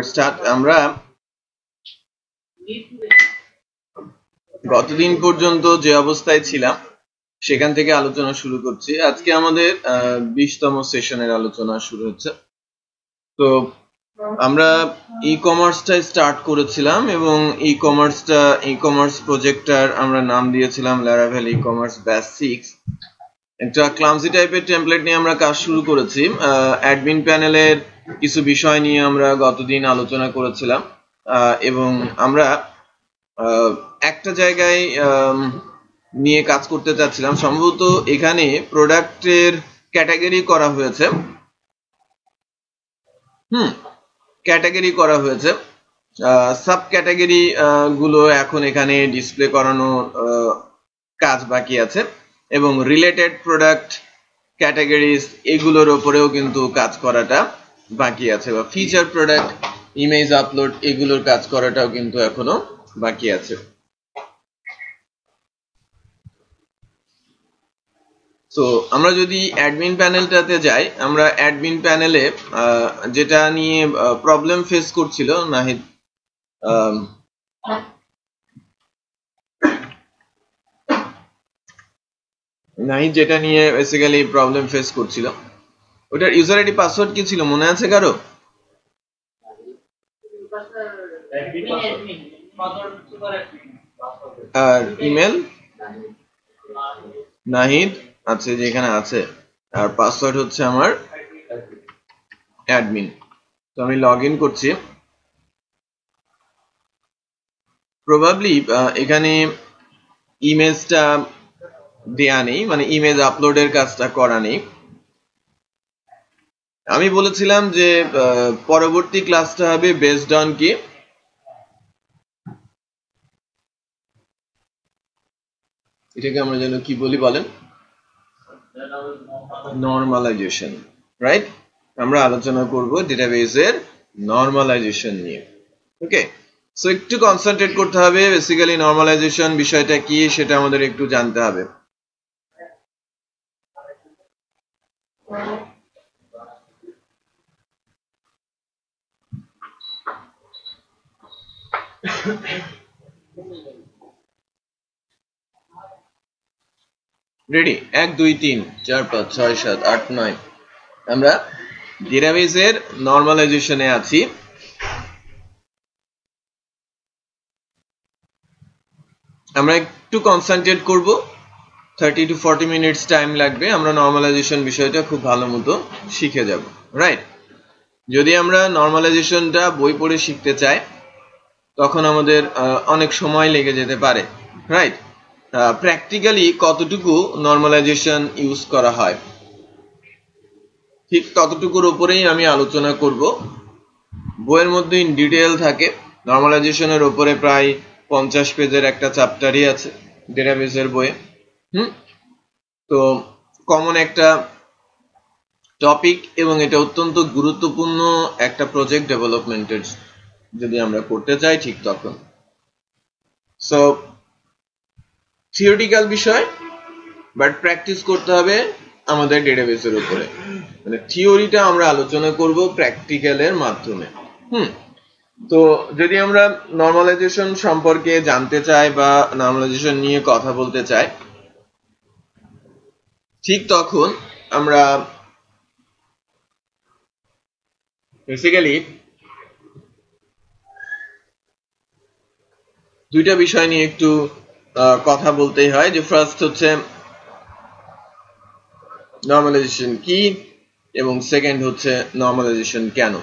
Start. আমরা গতদিন পর্যন্ত যে অবস্থায় ছিলাম সেখান থেকে আলোচনা শুরু করছি। আজকে আমাদের 20তম সেশনের আলোচনা শুরু হচ্ছে। তো আমরা ই কমার্সটা স্টার্ট করেছিলাম এবং ই কমার্স প্রজেক্টটার আমরা নাম দিয়েছিলাম ল্যারাভেল ই কমার্স ব্যাচ 6। একটা ক্লামসি টাইপের টেমপ্লেট নিয়ে আমরা কাজ শুরু করেছি। অ্যাডমিন প্যানেলের কিছু বিষয় নিয়ে আমরা গতদিন আলোচনা করেছিলাম এবং আমরা একটা জায়গায় নিয়ে কাজ করতে চাচ্ছিলাম। সম্ভবত এখানে প্রোডাক্টের ক্যাটাগরি করা হয়েছে। ক্যাটাগরি করা হয়েছে। সাব ক্যাটাগরি গুলো এখন এখানে ডিসপ্লে করানোর কাজ বাকি আছে এবং রিলেটেড প্রোডাক্ট ক্যাটাগরিজ এগুলোর উপরেও কিন্তু কাজ করাটা বাকি আছে, বা ফিচার প্রোডাক্ট ইমেজ আপলোড এগুলোর কাজ করাটাও কিন্তু এখনো বাকি আছে। তো আমরা যদি অ্যাডমিন প্যানেলটাতে যাই, আমরা অ্যাডমিন প্যানেলে যেটা নিয়ে প্রবলেম ফেস করছিল নাহিদ যেটা নিয়ে বেসিক্যালি প্রবলেম ফেস করছিল, ওটার ইউজার আইডি পাসওয়ার্ড কি ছিল মনে আছে কারো? আর ইমেল নাহিদ আছে, যেখানে আছে, আর পাসওয়ার্ড হচ্ছে আমার অ্যাডমিন। তো আমি লগ ইন করছি। প্রবাবলি এখানে ইমেজটা দেয়া নেই, মানে ইমেজ আপলোডের কাজটা করা নেই। আমি বলেছিলাম যে পরবর্তী ক্লাসটা হবে বেসড অন কি, এটাকে আমরা যেন কি বলি বলেন, নরমালাইজেশন, রাইট? আমরা আলোচনা করব ডেটাবেজের নরমালাইজেশন নিয়ে। ওকে, সো একটু কনসেন্ট্রেট করতে হবে। বেসিক্যালি নরমালাইজেশন বিষয়টা কি সেটা আমাদের একটু জানতে হবে। রেডি? 1 2 3 4 5 6 7 8 9 আমরা ডেটাবেজের নরমালাইজেশনে আছি। আমরা একটু কনসেন্ট্রেট করব, 30 to 40 মিনিটস টাইম লাগবে। আমরা নরমালাইজেশন বিষয়টা খুব ভালো মতো শিখে যাব, রাইট? যদি আমরা নরমালাইজেশনটা বই পড়ে শিখতে চাই তখন আমাদের অনেক সময় লেগে যেতে পারে, রাইট? প্র্যাকটিক্যালি কতটুকু নরমালাইজেশন ইউজ করা হয় ঠিক ততটুকুর উপরেই আমি আলোচনা করব। বইয়ের মধ্যে ইন ডিটেইল থাকে। নরমালাইজেশনের উপরে প্রায় 50 পেজের একটা চ্যাপ্টারই আছে ডেটাবেজের বইয়ে। তো কমন একটা টপিক এবং এটা অত্যন্ত গুরুত্বপূর্ণ একটা প্রজেক্ট ডেভেলপমেন্টের যদি আমরা করতে চাই ঠিক তখন। সো থিওরিটিক্যাল বিষয়, বাট প্র্যাকটিস করতে হবে আমাদের ডেটাবেসের উপরে। মানে থিওরিটা আমরা আলোচনা করব প্র্যাকটিক্যালের মাধ্যমে। তো যদি আমরা নরমালাইজেশন সম্পর্কে জানতে চাই বা নরমালাইজেশন নিয়ে কথা বলতে চাই, ঠিক তখন আমরা বেসিক্যালি দুইটা বিষয় নিয়ে একটু কথা বলতেই হয়। যে ফার্স্ট হচ্ছে নরমালাইজেশন কি এবং সেকেন্ড হচ্ছে নরমালাইজেশন কেন।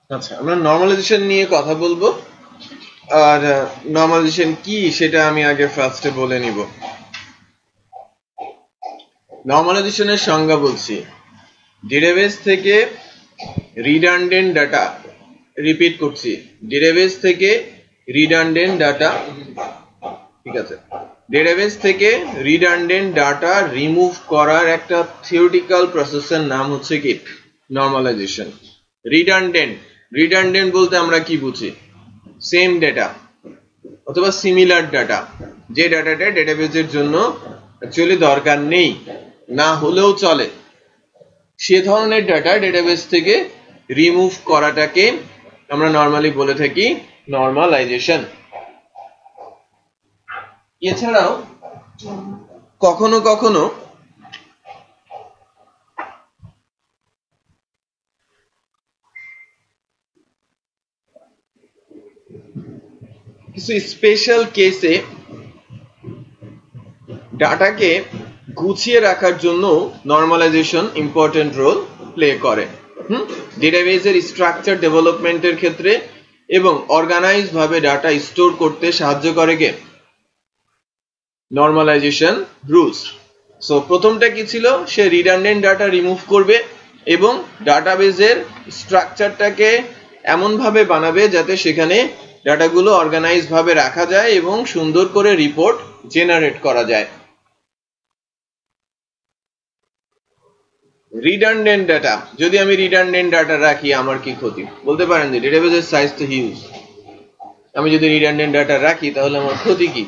আচ্ছা, আমরা নরমালাইজেশন নিয়ে কথা বলবো। আর নরমালাইজেশন কি সেটা আমি আগে ফার্স্টে বলে নিব। নরমালাইজেশনের সংজ্ঞা বলছি, ডেটাবেস থেকে রিডান্ডেন্ট ডাটা, রিপিট করছি, ডেটাবেস থেকে রিডান্ডেন্ট ডাটা, ঠিক আছে, ডেটাবেস থেকে রিডান্ডেন্ট ডাটা রিমুভ করার একটা থিওরিটিক্যাল প্রসেসের নাম হচ্ছে কি নরমালাইজেশন। রিডান্ডেন্ট বলতে আমরা কি বুঝি? সেম ডেটা অথবা সিমিলার ডাটা, যে ডাটাটা ডেটাবেসের জন্য অ্যাকচুয়ালি দরকার নেই, না হলেও চলে, সে ধরনের ডাটা ডেটাবেস থেকে রিমুভ করাটাকে আমরা নরমালি বলে থাকি নরমালাইজেশন। এছাড়াও কখনো কখনো কিছু স্পেশাল কেসে ডাটাকে গুছিয়ে রাখার জন্য নরমালাইজেশন ইম্পর্টেন্ট রোল প্লে করে। ডেটাবেসের স্ট্রাকচার ডেভেলপমেন্টের ক্ষেত্রে এবং অর্গানাইজ ভাবে ডাটা স্টোর করতে সাহায্য করে কে? Normalisation rules. সো প্রথমটা কি ছিল? সে রিডান্ডেন্ট ডাটা রিমুভ করবে এবং ডাটাবেসের স্ট্রাকচারটাকে এমন ভাবে বানাবে যাতে সেখানে ডাটাগুলো অর্গানাইজ ভাবে রাখা যায় এবং সুন্দর করে রিপোর্ট জেনারেট করা যায়। রিডান্ডেন্ট ডাটা, যদি আমি রিডান্ডেন্ট ডাটা রাখি আমার কি ক্ষতি? বলতে পারেন যে ডেটাবেসের সাইজ তো হিউজ, আমি যদি রিডান্ডেন্ট ডাটা রাখি তাহলে আমার ক্ষতি কি?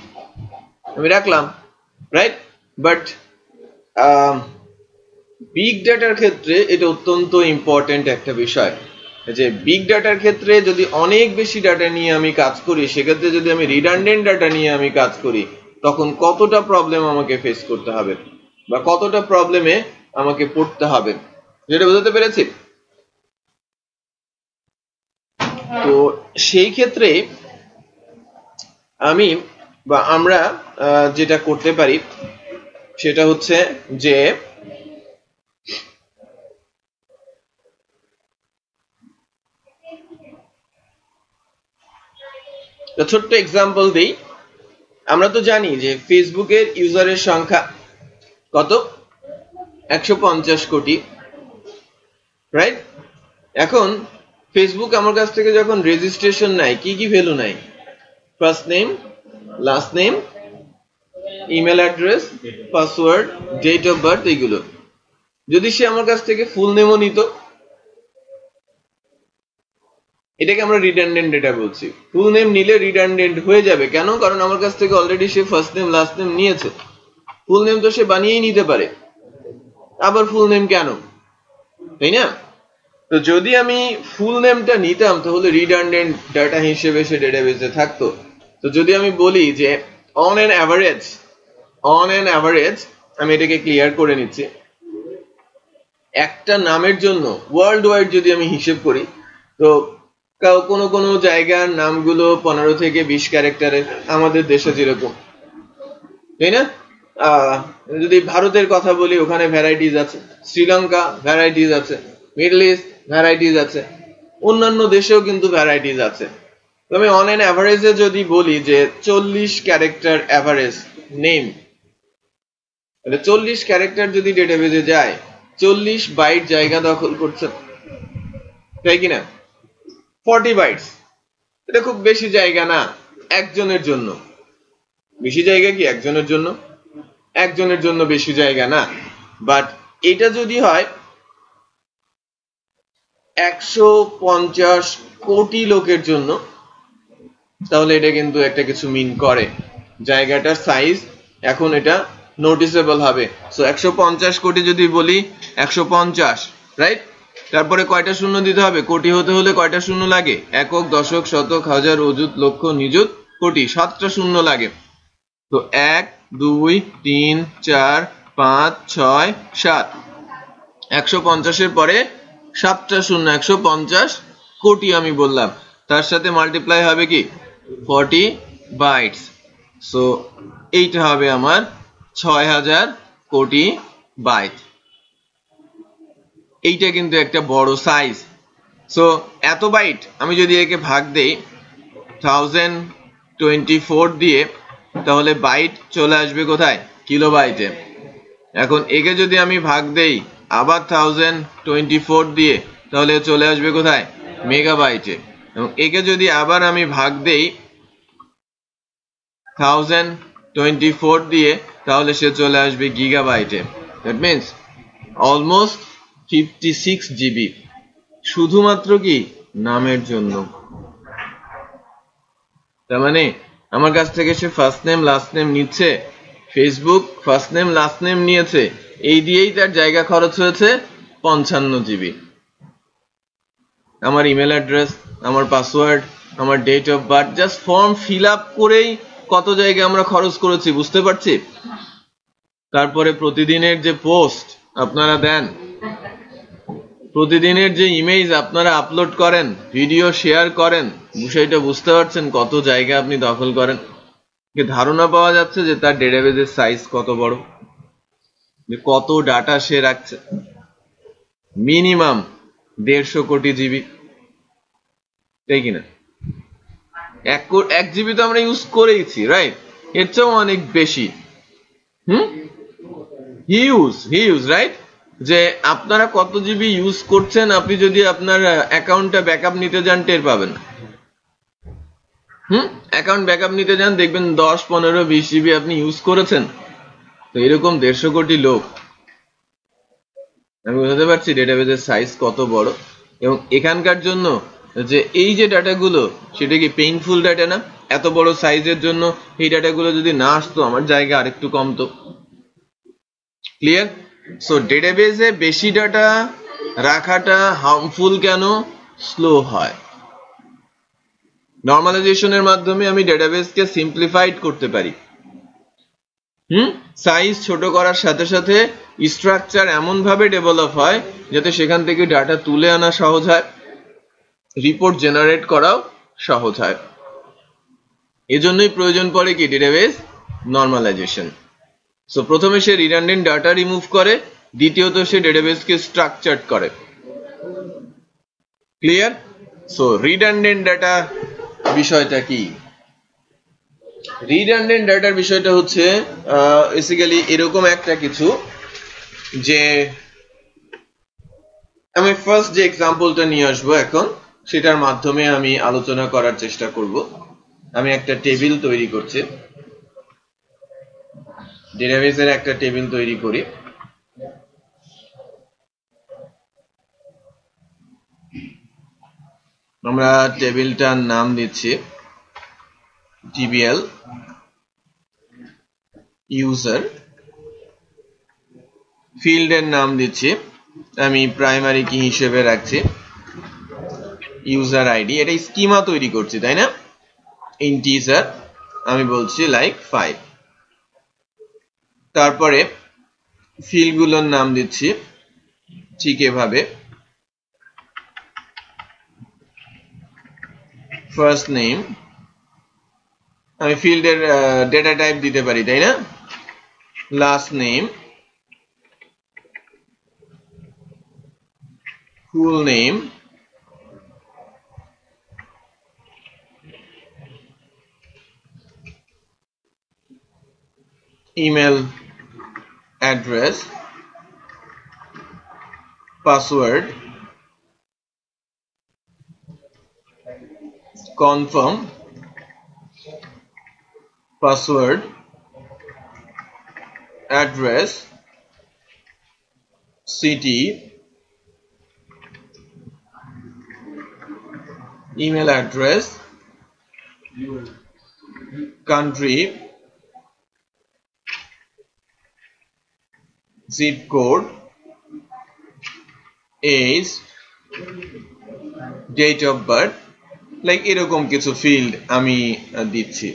আমি রাখলাম, রাইট? বাট বিগ ডাটার ক্ষেত্রে এটা অত্যন্ত ইম্পর্টেন্ট একটা বিষয়, যে বিগ ডাটার ক্ষেত্রে যদি অনেক বেশি ডাটা নিয়ে আমি কাজ করি, সেক্ষেত্রে যদি আমি রিডান্ডেন্ট ডাটা নিয়ে আমি কাজ করি, তখন কতটা প্রবলেম আমাকে ফেস করতে হবে বা কতটা প্রবলেমে আমাকে পড়তে হবে, যেটা বুঝতে পেরেছি? তো সেই ক্ষেত্রে আমি বা আমরা যেটা করতে পারি সেটা হচ্ছে যে ছোট্ট এক্সাম্পল দিই। আমরা তো জানি যে ফেসবুকের ইউজারের সংখ্যা কত? 150 কোটি, রাইট? এখন ফেসবুক আমার কাছ থেকে যখন রেজিস্ট্রেশন নেয়, কি কি ভ্যালু নেয়? First name, last name, email address, password, date of birth, এইগুলো। যদি সে আমার কাছ থেকে ফুল নেমও নিত, এটাকে আমরা রিডান্ডেন্ট ডেটা বলছি। ফুল নেম নিলে রিডান্ডেন্ট হয়ে যাবে, কেন? কারণ আমার কাছ থেকে অলরেডি সে ফার্স্ট নেম লাস্ট নেম নিয়েছে। ফুল নেম তো সে বানিয়েই নিতে পারে, আবার ফুল নেম কেন, তাই না? তো যদি আমি ফুল নেমটা নিতাম তাহলে রিডান্ডেন্ট ডাটা হিসেবে সে ডেটাবেসে থাকতো। তো যদি আমি বলি যে অন অ্যান অ্যাভারেজ, আমি এটাকে ক্লিয়ার করে নিচ্ছি, একটা নামের জন্য ওয়ার্ল্ড ওয়াইড যদি আমি হিসেব করি, তো কোনো কোনো জায়গার নামগুলো 15 থেকে 20 ক্যারেক্টারের, আমাদের দেশে যেরকম, তাই না? যদি ভারতের কথা বলি, ওখানে ভ্যারাইটিস আছে, শ্রীলঙ্কা ভ্যারাইটিস আছে, মিডল ইস্ট ভ্যারাইটিস আছে, অন্যান্য দেশেও কিন্তু ভ্যারাইটিস আছে। তো আমি অন অ্যান অ্যাভারেজে যদি বলি যে 40 ক্যারেক্টার অ্যাভারেজ নেম, তাহলে 40 ক্যারেক্টার যদি ডেটাবেজে যায়, 40 বাইট জায়গা দখল করছে, তাই কিনা? 40 বাইটস, এটা খুব বেশি জায়গা না একজনের জন্য। বেশি জায়গা কি একজনের জন্য? একজনের জন্য বেশি জায়গা না। বাট এটা যদি হয় 150 কোটি লোকের জন্য, তাহলে এটা কিন্তু একটা কিছু মিন করে, জায়গাটার সাইজ এখন এটা নোটিসেবল হবে। সো 150 কোটি যদি বলি, 150, রাইট? তারপরে কয়টা শূন্য দিতে হবে? কোটি হতে হলে কয়টা শূন্য লাগে? একক, দশক, শতক, হাজার, অযুত, লক্ষ, নিযুত, কোটি, 7টা শূন্য লাগে। তো 1, 2, 3, 4, 5, 6, 7, 150-এর পরে 7টা শূন্য, 150 কোটি আমি বললাম, তার সাথে মাল্টিপ্লাই হবে কি 40 বাইটস। সো এইটা হবে আমার 6000 কোটি বাইট। এইটা কিন্তু একটা বড় সাইজ, সো এত বাইট আমি যদি একে ভাগ দেই 1024 দিয়ে, তাহলে বাইট চলে আসবে কোথায়? কিলোবাইটে। এখন একে যদি আমি ভাগ দেই আবার 1024 দিয়ে, তাহলে চলে আসবে কোথায়? মেগাবাইটে। এবং একে যদি আবার আমি ভাগ দেই 1024 দিয়ে, তাহলে সে চলে আসবে গিগাবাইটে। দ্যাট মিন্স অলমোস্ট 56 জিবি, শুধুমাত্র কি নামের জন্য। তার মানে আমার কাছ থেকে সে ফার্স্ট নেম লাস্ট নেম নিচ্ছে, Facebook first name last name নিয়েছে, এই দিয়েই তার জায়গা খরচ হয়েছে 55 জিবি। আমার ইমেল অ্যাড্রেস, আমার পাসওয়ার্ড, আমার date of birth, just form fill up করেই কত জায়গা আমরা খরচ করেছি, বুঝতে পারছি? তারপরে প্রতিদিনের যে পোস্ট আপনারা দেন, প্রতিদিনের যে ইমেজ আপনারা আপলোড করেন, ভিডিও শেয়ার করেন, বিষয়টা বুঝতে পারছেন কত জায়গা আপনি দখল করেন? ধারণা পাওয়া যাচ্ছে যে তার ডেটাবেজের সাইজ কত বড়, যে কত ডাটা সে রাখছে। মিনিমাম 150 কোটি জিবি, তাই কিনা? 1 জিবি তো আমরা ইউজ করেইছি, রাইট? এর চেয়েও অনেক বেশি। Huge, right? যে আপনারা কত জিবি ইউজ করছেন, আপনি যদি আপনার অ্যাকাউন্টটা ব্যাকআপ নিতে যান টের পাবেন। অ্যাকাউন্ট ব্যাকআপ নিতে যান, দেখবেন 10, 15, 20 জিবি আপনি ইউজ করেছেন। তো এরকম 150 কোটি লোক, আমি বুঝতে পারছি ডেটাবেজের সাইজ কত বড়। এবং এখানকার জন্য যে এই যে ডাটাগুলো, সেটা কি পেইনফুল ডাটা না? এত বড় সাইজের জন্য এই ডাটাগুলো যদি না আসতো, আমার জায়গা আরেকটু কমতো। ক্লিয়ার? সো ডেটাবেজে বেশি ডাটা রাখাটা হার্মফুল কেন? স্লো হয়। নর্মালাইজেশনের মাধ্যমে আমি ডেটাবেজকে সিম্পলিফাইড করতে পারি। সাইজ ছোট করার সাথে সাথে স্ট্রাকচার এমন ভাবে ডেভেলপ হয় যাতে সেখান থেকে ডাটা তুলে আনা সহজ হয়, রিপোর্ট জেনারেট করাও সহজ হয়। এজন্যই প্রয়োজন পড়ে কি ডেটাবেজ নর্মালাইজেশন। সো প্রথমে সে রিডান্ডেন্ট ডাটা রিমুভ করে, দ্বিতীয়ত সে ডেটাবেজকে স্ট্রাকচার্ড করে। ক্লিয়ার? সো রিডান্ডেন্ট ডাটা বিষয়টা কি? রিডান্ডেন্ট ডাটার বিষয়টা হচ্ছে বেসিক্যালি এরকম একটা কিছু, যে আমি ফার্স্ট যে এক্সাম্পলটা নিয়ে আসবো এখন, সেটার মাধ্যমে আমি আলোচনা করার চেষ্টা করব। আমি একটা টেবিল তৈরি করছি, ডেটাবেজের একটা টেবিল তৈরি করি। আমরা টেবিলটার নাম দিচ্ছি TBL ইউজার, ফিল্ডের নাম দিচ্ছি আমি প্রাইমারি কি হিসেবে রাখছি ইউজার আইডি। এটা স্কিমা তৈরি করছি, তাই না? ইন্টিজার আমি বলছি লাইক 5। তারপরে ফিল্ডগুলোর নাম দিচ্ছি ঠিক এভাবে, ফার্স্ট নেম, আমি ফিল্ডের ডেটা টাইপ দিতে পারি, তাই না? Last name, full name, email address, password, confirm password, address, city, email address, country, zip code, age, date of birth, like এরকম কিছু ফিল্ড আমি দিচ্ছি।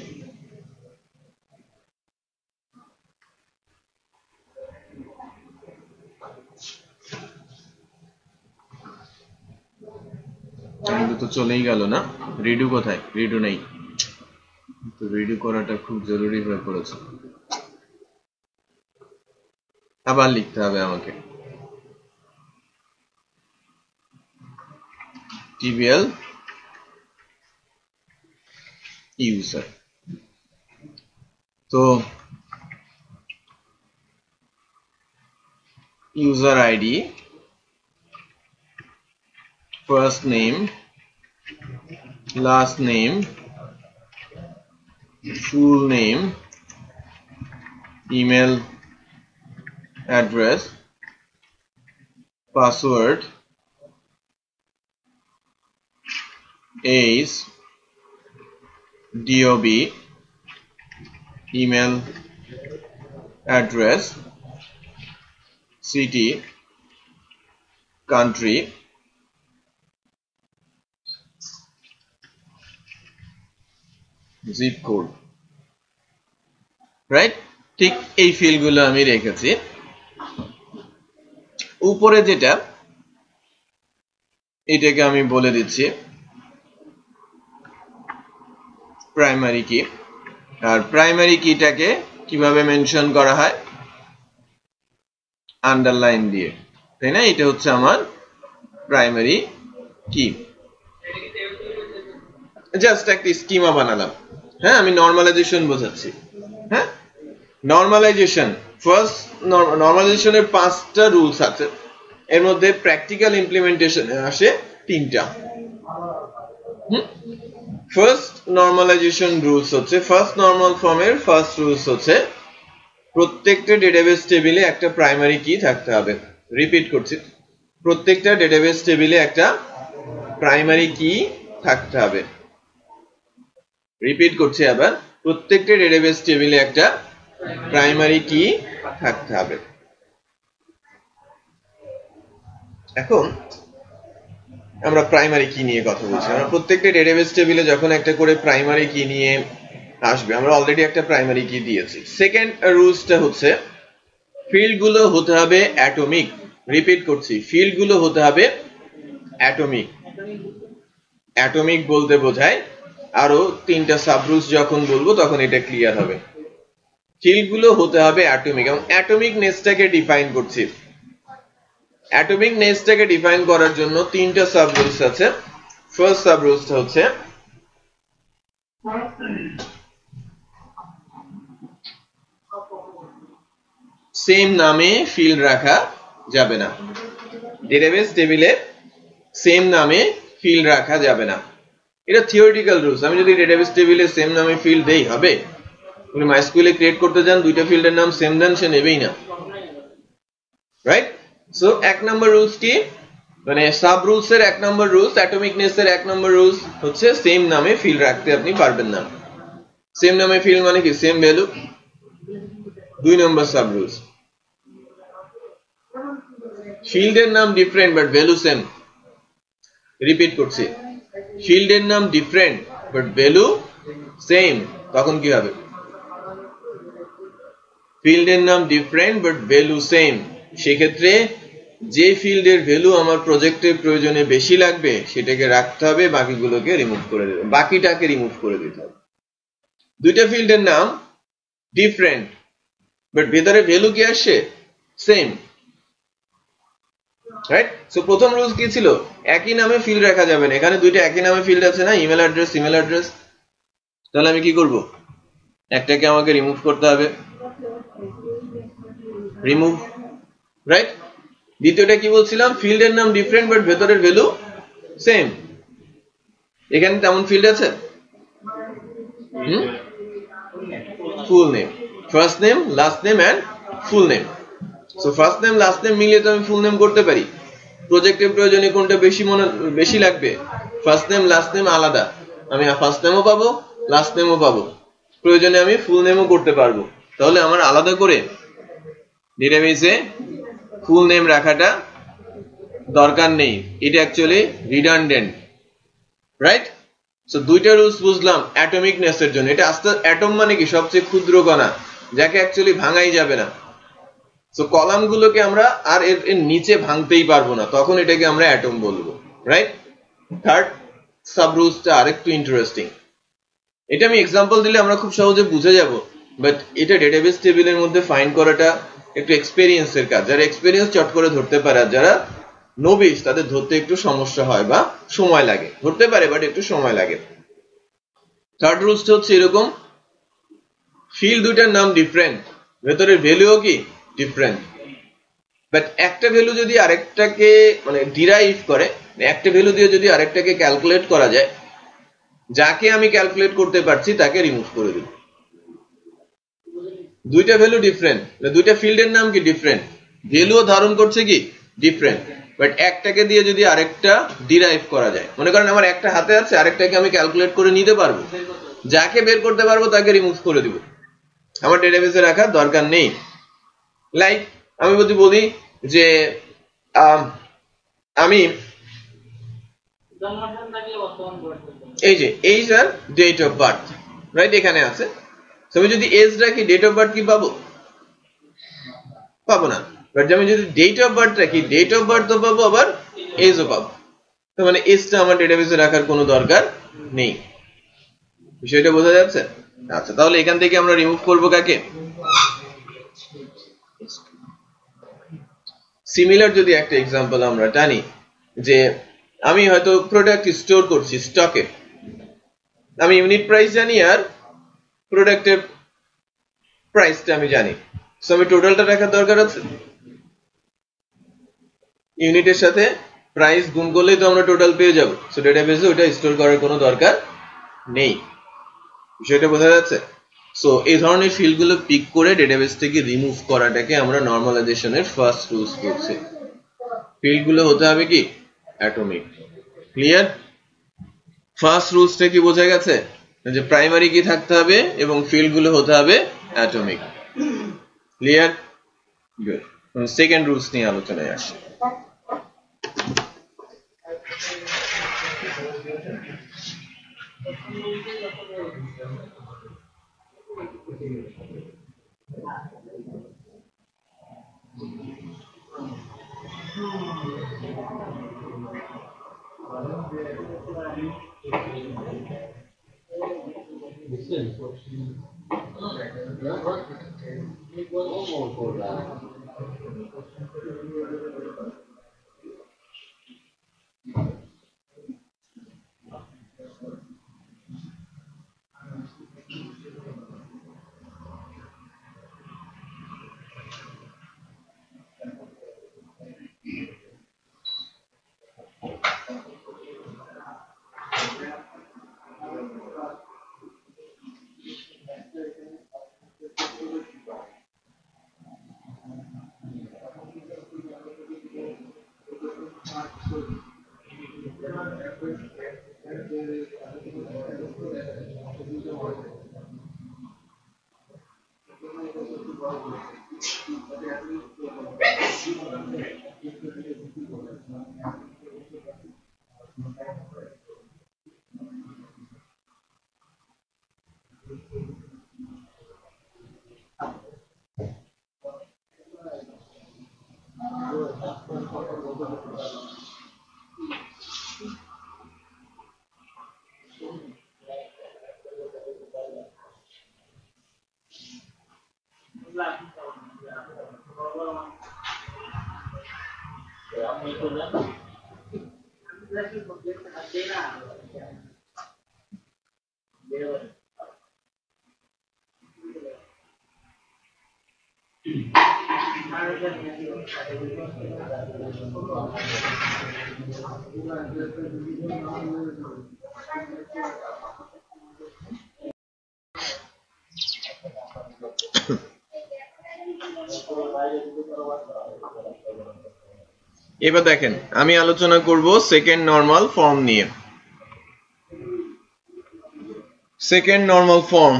তো চলেই গেল না, রিডু কোথায়? রিডু নেই, তো রিডু করাটা খুব জরুরি হয়ে পড়েছে, আবার লিখতে হবে আমাকে। tbl user. So user id, first name, last name, full name, email address, password, age, DOB, email address, city, country, zip code, right? ঠিক এই ফিল্ডগুলো আমি রেখেছি। উপরে যেটা এটাকে আমি বলে দিচ্ছি প্রাইমারি কি, আর প্রাইমারি কিটাকে কিভাবে মেনশন করা হয়, আন্ডারলাইন দিয়ে, তাই না? এটা হচ্ছে আমার প্রাইমারি কি। জাস্ট একটা স্কিমা বানালাম, হ্যাঁ, আমি নরমালাইজেশন বোঝাচ্ছি। হ্যাঁ, নরমালাইজেশন, ফার্স্ট নরমালাইজেশনের 5টা রুলস আছে, এর মধ্যে প্র্যাকটিক্যাল ইমপ্লিমেন্টেশনে আসে 3টা। ফার্স্ট নরমালাইজেশন রুলস হচ্ছে, ফার্স্ট নরমাল ফর্মের ফার্স্ট রুলস হচ্ছে প্রত্যেকটা ডেটাবেস টেবিলে একটা প্রাইমারি কি থাকতে হবে। রিপিট করছি, প্রত্যেকটা ডেটাবেস টেবিলে একটা প্রাইমারি কি থাকতে হবে। রিপিট করছি আবার, প্রত্যেকটা ডেটাবেস টেবিলে একটা প্রাইমারি কি থাকতে হবে। এখন আমরা প্রাইমারি কি নিয়ে কথা বলছি। আমরা প্রত্যেকটা ডেটাবেস টেবিলে যখন একটা করে প্রাইমারি কি নিয়ে আসবে, আমরা অলরেডি একটা প্রাইমারি কি দিয়েছি। সেকেন্ড রুলসটা হচ্ছে ফিল্ডগুলো হতে হবে অ্যাটমিক। রিপিট করছি, ফিল্ডগুলো হতে হবে অ্যাটমিক। অ্যাটমিক বলতে বোঝায়, আরো 3টা সাব রুলস যখন বলবো তখন এটা ক্লিয়ার হবে। ফিল্ডগুলো হতে হবে অ্যাটমিক, এবং অ্যাটমিক নেসটাকে ডিফাইন করছি। অ্যাটমিক নেসটাকে ডিফাইন করার জন্য 3টা সাব রুলস আছে। ফার্স্ট সাব রুলসটা হচ্ছে সেম নামে ফিল্ড রাখা যাবে না। ডেটাবেস টেবিলে সেম নামে ফিল্ড রাখা যাবে না। এটা থিওরিটিক্যাল রুলস। আমি যদি ডেটাবেস টেবিলে সেম নামে ফিল্ড দেই হবে? আপনি মাইস্কুয়েলে ক্রিয়েট করতে যান, 2টা ফিল্ডের নাম সেম দেন, সে নেবেই না, রাইট? সো 1 নম্বর রুলস কি, মানে সাব রুলস এর 1 নম্বর রুলস, অ্যাটমিকনেস এর 1 নম্বর রুলস হচ্ছে সেম নামে ফিল্ড রাখতে আপনি পারবেন না। সেম নামে ফিল্ড মানে কি, সেম ভ্যালু। 2 নম্বর সাব রুলস, ফিল্ডের নাম different but value same. Repeat করছি, ফিল্ডের নাম ডিফারেন্ট বাট ভ্যালু সেম। তখন কি হবে? ফিল্ডের নাম ডিফারেন্ট বাট ভ্যালু সেম, সেক্ষেত্রে যে ফিল্ডের ভ্যালু আমার প্রজেক্টের প্রয়োজনে বেশি লাগবে সেটাকে রাখতে হবে, বাকিগুলোকে রিমুভ করে দিতে হবে, বাকিটাকে রিমুভ করে দিতে হবে। 2টা ফিল্ডের নাম ডিফারেন্ট বাট ভেতরে ভ্যালু কি আসছে, সেম, রাইট? সো প্রথম রুলস কি ছিল, একই নামে ফিল্ড রাখা যাবে না। এখানে 2টা একই নামে ফিল্ড আছে না, ইমেল অ্যাড্রেস, ইমেল অ্যাড্রেস। তাহলে আমি কি করব, একটাকে আমাকে রিমুভ করতে হবে, রিমুভ, রাইট? দ্বিতীয়টা কি বলছিলাম, ফিল্ডের নাম ডিফারেন্ট বাট ভেতরের ভ্যালু সেম। এখানে তেমন ফিল্ড আছে, full name, first name, last name and full name. So first name last name মিলিয়ে তো আমি ফুল নেম করতে পারি। প্রজেক্টের প্রয়োজনে কোনটা বেশি লাগবে, ফার্স্ট নেম লাস্ট নেম আলাদা, আমি ফার্স্ট নেমও পাবো, লাস্ট নেমও পাবো, প্রয়োজনে আমি ফুল নেমও করতে পারবো। তাহলে আমার আলাদা করে ডেটাবেসে ফুল নেম রাখাটা দরকার নেই, এটা অ্যাকচুয়ালি রিডান্ডেন্ট, রাইট? সো 2টা রুলস বুঝলাম অ্যাটমিকনেস এর জন্য। এটা আস্তে, অ্যাটম মানে কি, সবচেয়ে ক্ষুদ্র কণা, যাকে অ্যাকচুয়ালি ভাঙাই যাবে না। সো কলামগুলোকে আমরা আর এর নিচে ভাঙতেই পারবো না, তখন এটাকে আমরা অ্যাটম বলবো, রাইট? থার্ড সাব রুলসটা আরেকটু ইন্টারেস্টিং। এটা আমি এক্সাম্পল দিলে আমরা খুব সহজে বুঝে যাব, বাট এটা ডেটাবেস টেবিলের মধ্যে ফাইন্ড করাটা একটু এক্সপেরিয়েন্সের কাজ। যারা এক্সপেরিয়েন্স চট করে ধরতে পারে, আর যারা নোবিস তাদের ধরতে একটু সমস্যা হয় বা সময় লাগে, ধরতে পারে বাট একটু সময় লাগে। থার্ড রুলসটা হচ্ছে এরকম, ফিল্ড দুইটার নাম ডিফারেন্ট, ভেতরের ভ্যালুও কি ডিফারেন্ট, বাট একটা ভ্যালু যদি আরেকটাকে মানে ডিরাইভ করে, একটা ভ্যালু দিয়ে যদি আরেকটাকে ক্যালকুলেট করা যায়, যাকে আমি ক্যালকুলেট করতে পারছি তাকে রিমুভ করে দিব। দুইটা ভ্যালু ডিফারেন্ট, দুইটা ফিল্ডের নাম কি ডিফারেন্ট, ভ্যালুও ধারণ করছে কি ডিফারেন্ট, বাট একটাকে দিয়ে যদি আরেকটা ডিরাইভ করা যায়, মনে করেন আমার একটা হাতে আছে, আরেকটাকে আমি ক্যালকুলেট করে নিতে পারবো, যাকে বের করতে পারবো তাকে রিমুভ করে দিব, আমার ডেটাবেসে রাখার দরকার নেই। লাইক আমি যদি বলি যে আমি এই যে এইজ আর ডেট অফ বার্থ রাইট এখানে আছে, আমি যদি এজ রাখি ডেট অফ বার্থ কি পাবো? পাবো না। বাট আমি যদি ডেট অফ বার্থ রাখি, ডেট অফ বার্থ ও পাবো আবার এজও পাবো, তার মানে এজটা আমার ডেটাবেসে রাখার কোনো দরকার নেই। বিষয়টা বোঝা যাচ্ছে? আচ্ছা, তাহলে এখান থেকে আমরা রিমুভ করবো কাকে? সিমিলার যদি একটা এক্সাম্পল আমরা টানি, যে আমি হয়তো প্রোডাক্ট স্টোর করছি স্টকে, আমি ইউনিট প্রাইস জানি আর প্রোডাক্টের প্রাইসটা আমি জানি, সো আমি টোটালটা রাখার দরকার আছে। ইউনিটের সাথে প্রাইস গুণ করলেই তো আমরা টোটাল পেয়ে যাব, সো ডেটাবেসে ওটা স্টোর করার কোনো দরকার নেই। বিষয়টা বোঝা যাচ্ছে? সো এই ধরনের ফিল্ডগুলো পিক করে ডেটাবেস থেকে রিমুভ করাটাকে আমরা নরমালাইজেশনের ফার্স্ট রুলস বলছি। ফিল্ডগুলো হতে হবে কি অ্যাটমিক। ক্লিয়ার? ফার্স্ট রুলসটা কি বোঝা গেছে, যে প্রাইমারি কি থাকতে হবে এবং ফিল্ডগুলো হতে হবে atomic. Clear? Good. Second rules নিয়ে আলোচনায় আসি। এবার দেখেন আমি আলোচনা করব সেকেন্ড নরমাল ফর্ম নিয়ে। Second normal form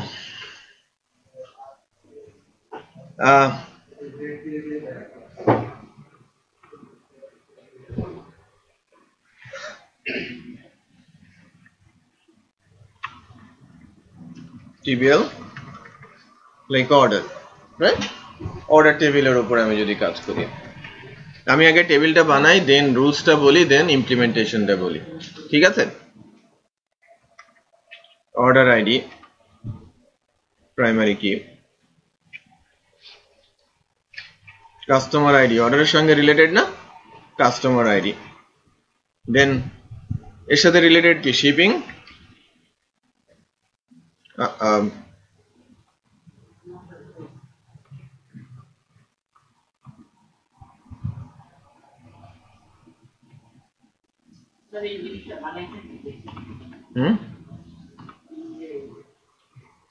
TBL like order, right? Order টেবিলের উপর আমি যদি কাজ করি, আমি আগে টেবিলটা বানাই, দেন রুলসটা বলি, দেন ইমপ্লিমেন্টেশনটা বলি, ঠিক আছে? অর্ডার আইডি প্রাইমারি কি, কাস্টমার আইডি অর্ডারের সঙ্গে রিলেটেড না, কাস্টমার আইডি, দেন এর সাথে রিলেটেড কি শিপিং,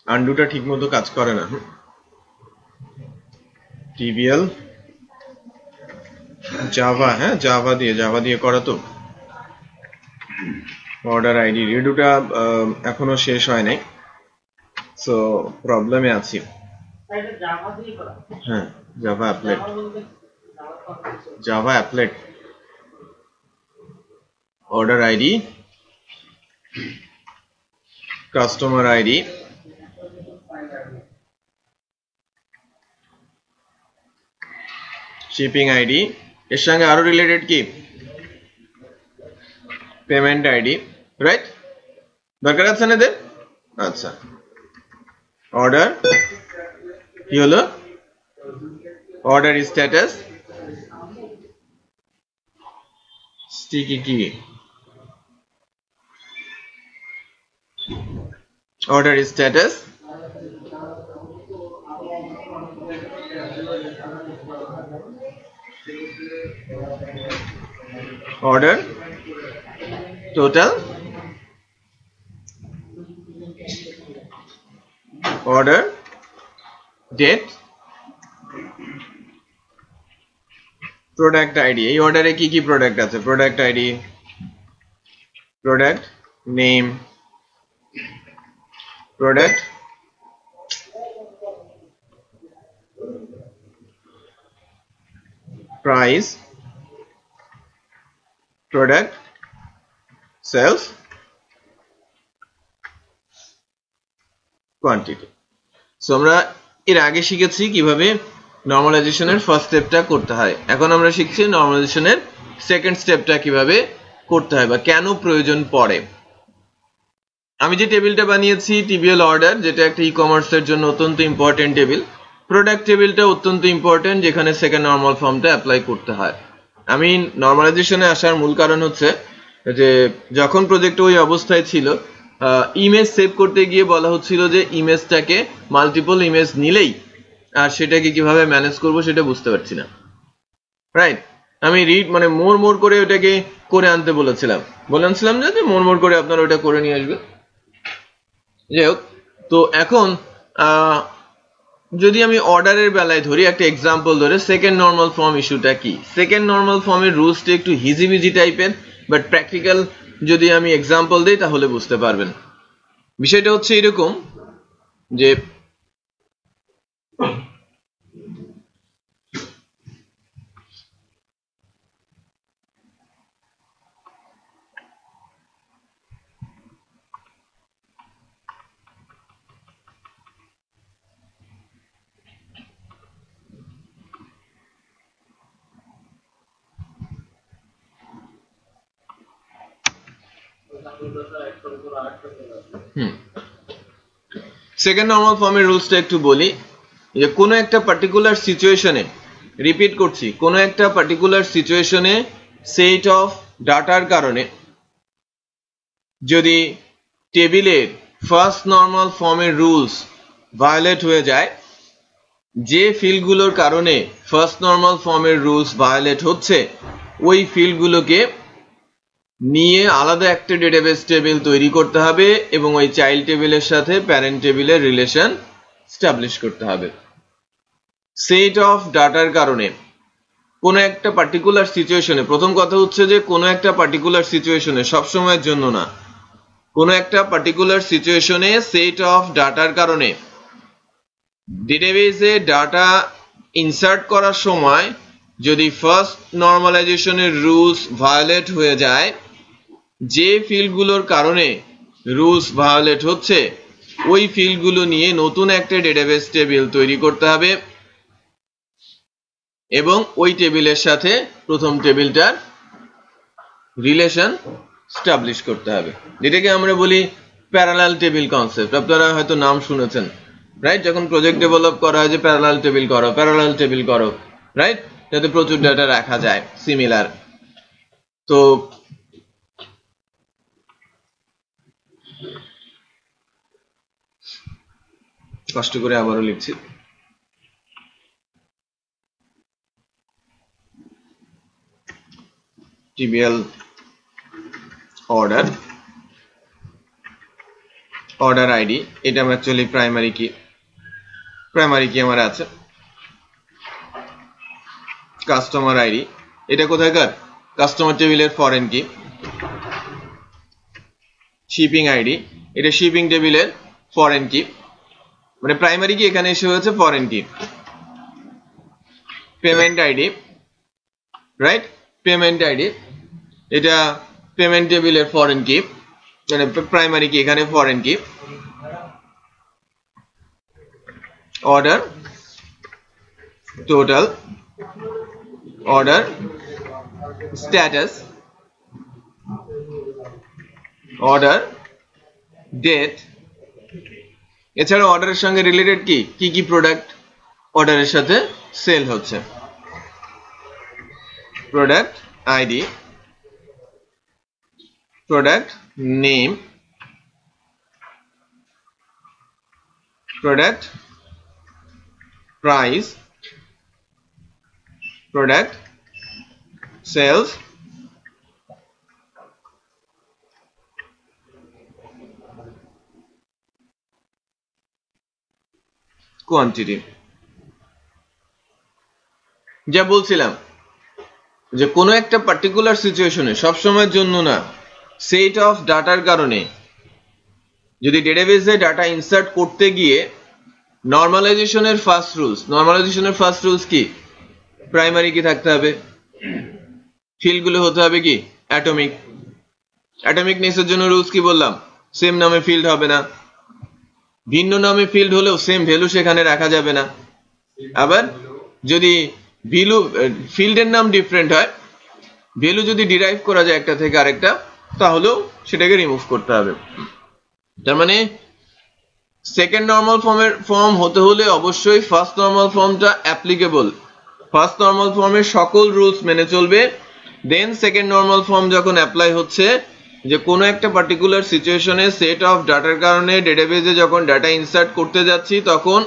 আন্ডুটা ঠিক মতো কাজ করে না। টিবিএল জাভা, হ্যাঁ জাভা দিয়ে করা তো। অর্ডার আইডি রিডুটা এখনো শেষ হয় নাই, সো প্রবলেমে আছি। হ্যাঁ Java applet order ID, customer ID, shipping ID, এর সঙ্গে আরো রিলেটেড কি পেমেন্ট আইডি, রাইট? দরকার আছে না এদের? আচ্ছা, অর্ডার কি হলো, অর্ডার স্ট্যাটাস, স্টিকি কি order status, order total, order date, product id। এই অর্ডারে কি কি প্রোডাক্ট আছে, product ID, product name, product price, product sales, quantity. So আমরা এর আগে শিখেছি কিভাবে নরমালাইজেশনের ফার্স্ট স্টেপটা করতে হয়, এখন আমরা শিখছি নরমালাইজেশনের সেকেন্ড স্টেপটা কিভাবে করতে হয় বা কেন প্রয়োজন পড়ে। আমি যে টেবিলটা বানিয়েছি টিবিএল অর্ডার, যেটা একটা ই কমার্সের জন্য অত্যন্ত ইম্পর্টেন্ট টেবিল, প্রোডাক্ট টেবিলটা অত্যন্ত ইম্পর্টেন্ট, যেখানে সেকেন্ড নরমাল ফর্মটা অ্যাপ্লাই করতে হয়। আমি নরমালাইজেশনে আসার মূল কারণ হচ্ছে যে যখন প্রজেক্ট ওই অবস্থায় ছিল, ইমেজ সেভ করতে গিয়ে বলা হচ্ছিল যে ইমেজটাকে মাল্টিপল ইমেজ নিলেই আর সেটাকে কিভাবে ম্যানেজ করব সেটা বুঝতে পারছি না, রাইট? আমি মানে মোর করে ওটাকে করে আনতে বলেছিলাম যে মোর করে আপনারা ওটা করে নিয়ে আসবে। যাই হোক, তো এখন যদি আমি অর্ডারের বেলায় ধরি, একটা এক্সাম্পল ধরে, সেকেন্ড নরমাল ফর্ম ইস্যুটা কি, সেকেন্ড নরমাল ফর্মের রুলসটা একটু হিজিবিজি টাইপের, বাট প্র্যাকটিক্যাল যদি আমি এক্সাম্পল দিই তাহলে বুঝতে পারবেন। বিষয়টা হচ্ছে এরকম যে সেকেন্ড নরমাল ফর্মের রুলসটা একটু বলি, যে কোনো একটা পার্টিকুলার সিচুয়েশনে, রিপিট করছি, কোনো একটা পার্টিকুলার সিচুয়েশনে সেট অফ ডাটার কারণে যদি টেবিলের ফার্স্ট নরমাল ফর্মের রুলস ভায়োলেট হয়ে যায়, যে ফিল্ডগুলোর কারণে ফার্স্ট নরমাল ফর্মের রুলস ভায়োলেট হচ্ছে ওই ফিল্ডগুলোকে নিয়ে আলাদা একটা ডেটাবেস টেবিল তৈরি করতে হবে এবং ওই চাইল্ড টেবিলের সাথে প্যারেন্ট টেবিলের রিলেশন এস্টাবলিশ করতে হবে। সেট অফ ডাটার কারণে কোনো একটা পার্টিকুলার সিচুয়েশনে, প্রথম কথা হচ্ছে যে কোনো একটা পার্টিকুলার সিচুয়েশনে, সবসময়ের জন্য না, কোনো একটা পার্টিকুলার সিচুয়েশনে সেট অফ ডাটার কারণে ডেটাবেসে ডাটা ইনসার্ট করার সময় যদি ফার্স্ট নরমালাইজেশনের রুলস ভায়োলেট হয়ে যায়, যে ফিল্ডগুলোর কারণে রুলস ভায়োলেট হচ্ছে ওই ফিল্ডগুলো নিয়ে নতুন একটা ডেটাবেস টেবিল তৈরি করতে হবে এবং ওই টেবিলের সাথে প্রথম টেবিলটার রিলেশন এস্টাবলিশ করতে হবে, যেটাকে আমরা বলি প্যারালাল টেবিল কনসেপ্ট। আপনারা হয়তো নাম শুনেছেন, রাইট? যখন প্রজেক্ট ডেভেলপ করা হয় যে প্যারালাল টেবিল করো, রাইট, যাতে প্রচুর ডাটা রাখা যায় সিমিলার। তো কষ্ট করে আবারও লিখছি। trivial order id, এটা আমার অ্যাকচুয়ালি প্রাইমারি কি আমার আছে। কাস্টমার আইডি, এটা কোথায়কার? কাস্টমার টেবিলের ফরেন কি। শিপিং আইডি, এটা শিপিং টেবিলের ফরেন কি, মানে প্রাইমারি কি এখানে এসে হয়েছে foreign key. Payment ID, right, payment ID এটা পেমেন্ট টেবিলের ফরেন কি, মানে প্রাইমারি কি এখানে foreign key. Order total, order status, order date. এছাড়া অর্ডারের সঙ্গে রিলেটেড কি কি প্রোডাক্ট অর্ডারের সাথে সেল হচ্ছে। Product ID, product name, product price, product sales, quantity. যা বলছিলাম যে কোনো একটা পার্টিকুলার সিচুয়েশনে সবসময়ের জন্য না, সেট অফ ডাটার কারণে যদি ডেটাবেসে ডাটা ইনসার্ট করতে গিয়ে নর্মালাইজেশনের ফার্স্ট রুলস কি? প্রাইমারি কি থাকতে হবে, ফিল্ডগুলো হতে হবে কি অ্যাটমিক নেসের জন্য রুলস কি বললাম? সেম নামে ফিল্ড হবে না, ভিন্ন নামে ফিল্ড হলেও সেম ভ্যালু সেখানে রাখা যাবে না। আবার যদি ফিল্ডের নাম ডিফারেন্ট হয়, ভ্যালু যদি ডিরাইভ করা যায় একটা থেকে আরেকটা, তাহলেও সেটাকে রিমুভ করতে হবে। তার মানে সেকেন্ড নর্মাল ফর্ম হতে হলে অবশ্যই ফার্স্ট নর্মাল ফর্মটা অ্যাপ্লিকেবল, ফার্স্ট নর্মাল ফর্মের সকল রুলস মেনে চলবে। দেন সেকেন্ড নর্মাল ফর্ম যখন অ্যাপ্লাই হচ্ছে, যে কোনো একটা পার্টিকুলার সিচুয়েশনে সেট অফ ডাটার কারণে ডেটাবেসে যখন ডাটা ইনসার্ট করতে যাচ্ছি, তখন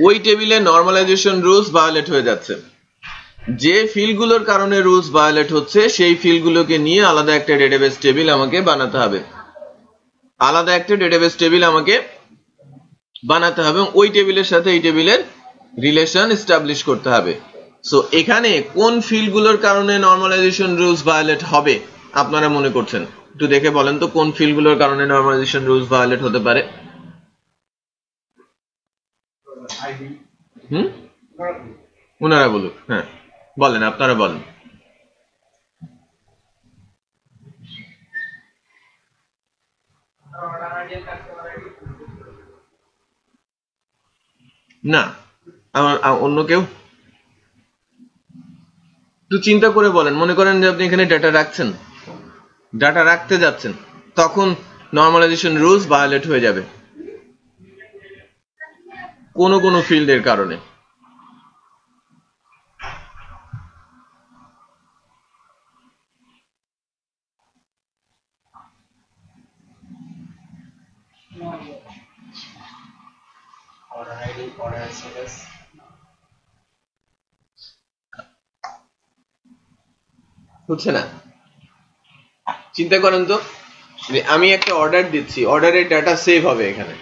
ওই টেবিলে নর্মালাইজেশন রুলস ভায়োলেট হয়ে যাচ্ছে। যে ফিল্ডগুলোর কারণে রুলস ভায়োলেট হচ্ছে, সেই ফিল্ডগুলোকে নিয়ে আলাদা একটা ডেটাবেস টেবিল আমাকে বানাতে হবে, এবং ওই টেবিলের সাথে এই টেবিলের রিলেশন এস্টাবলিশ করতে হবে। সো এখানে কোন ফিল্ডগুলোর কারণে নর্মালাইজেশন রুলস ভায়োলেট হবে আপনারা মনে করছেন? একটু দেখে বলেন তো, কোন ফিল্ডগুলোর কারণে নর্মালাইজেশন রুলস ভায়োলেট হতে পারে? ওনারা বলুক। হ্যাঁ বলেন, আপনারা বলেন। না, অন্য কেউ একটু চিন্তা করে বলেন। মনে করেন যে আপনি এখানে ডাটা রাখতে যাচ্ছেন, তখন নর্মালাইজেশন রুলস ভায়োলেট হয়ে যাবে কোন ফিল্ডের কারণে। হচ্ছে না? চিন্তা করেন তো, আমি একটা অর্ডার দিচ্ছি, অর্ডারের ডাটা সেভ হবে এখানে।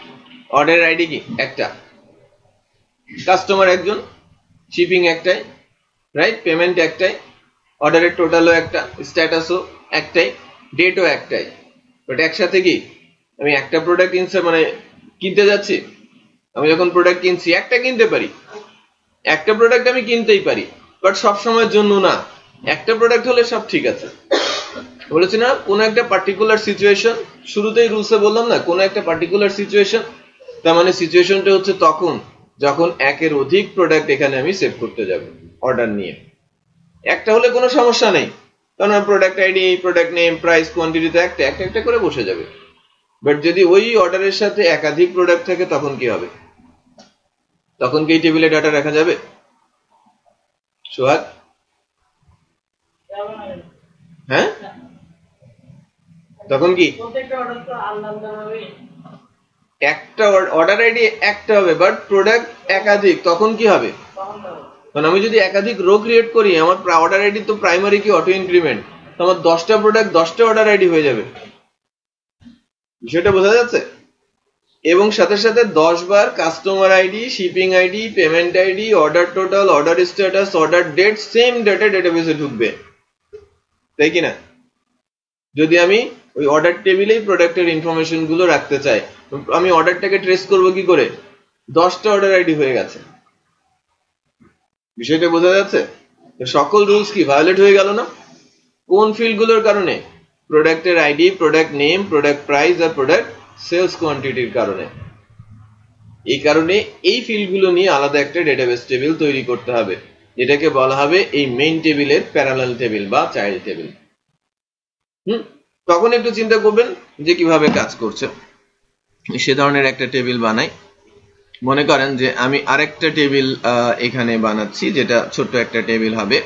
অর্ডার আইডি কি? একটা, কাস্টমার একজন, শিপিং একটাই, রাইট, পেমেন্ট একটাই, অর্ডারের টোটালও একটা, স্ট্যাটাসও একটাই, ডেটও একটাই। বাট একসাথে কি আমি একটা প্রোডাক্ট কিনতে যাচ্ছি? আমি যখন প্রোডাক্ট কিনছি একটা কিনতে পারি, একটা প্রোডাক্ট আমি কিনতেই পারি, বাট সব সময়ের জন্য না। একটা প্রোডাক্ট হলে সব ঠিক আছে, বলেছি না? কোন একটা পার্টিকুলার সিচুয়েশন, শুরুতেই রুলসে বললাম না, কোন একটা পার্টিকুলার সিচুয়েশন, তার মানে সিচুয়েশনটা হচ্ছে তখন যখন একের অধিক প্রোডাক্ট এখানে আমি সেভ করতে যাব অর্ডার নিয়ে। একটা হলে কোনো সমস্যা নেই, কারণ product ID, product name, price, কোয়ান্টিটিতে একটা করে বসে যাবে। বাট যদি ওই অর্ডারের সাথে একাধিক প্রোডাক্ট থাকে, তখন কি হবে? তখন কি এই টেবিলে ডাটা রাখা যাবে? সোহাগ হ্যাঁ তখন কি একটা অর্ডার আইডি একটা হবে বাট প্রোডাক্ট একাধিক, তখন কি হবে? কারণ আমি যদি একাধিক রো ক্রিয়েট করি, আমার অর্ডার আইডি তো প্রাইমারি কি অটো ইনক্রিমেন্ট, তো আমার 10টা প্রোডাক্ট 10টা অর্ডার আইডি হয়ে যাবে। বিষয়টা বোঝা যাচ্ছে? এবং সাথে সাথে 10 বার customer ID, shipping ID, payment ID, order total, order status, order date same data ডেটাবেসে ঢুকবে, তাই কি না? যদি আমি ওই অর্ডার টেবিলেই প্রোডাক্টের ইনফরমেশন গুলো রাখতে চাই, আমি অর্ডারটাকে ট্রেস করব কি করে? 10টা অর্ডার আইডি হয়ে গেছে। বিষয়টা বোঝা যাচ্ছে? সকল রুলস কি ভায়োলেট হয়ে গেল না? কোন ফিল্ডগুলোর কারণে? প্রোডাক্টের ID, product name, product price আর প্রোডাক্ট সেলস কোয়ান্টিটির কারণে। এই কারণে এই ফিল্ডগুলো নিয়ে আলাদা একটা ডেটাবেস টেবিল তৈরি করতে হবে, যেটাকে বলা হবে এই মেইন টেবিলের প্যারালাল টেবিল বা চাইল্ড টেবিল। তখন একটু চিন্তা করবেন যে কিভাবে কাজ করছে। সে ধরনের একটা টেবিল বানাই। মনে করেন যে আমি আরেকটা টেবিল এখানে বানাচ্ছি, যেটা ছোট্ট একটা টেবিল হবে।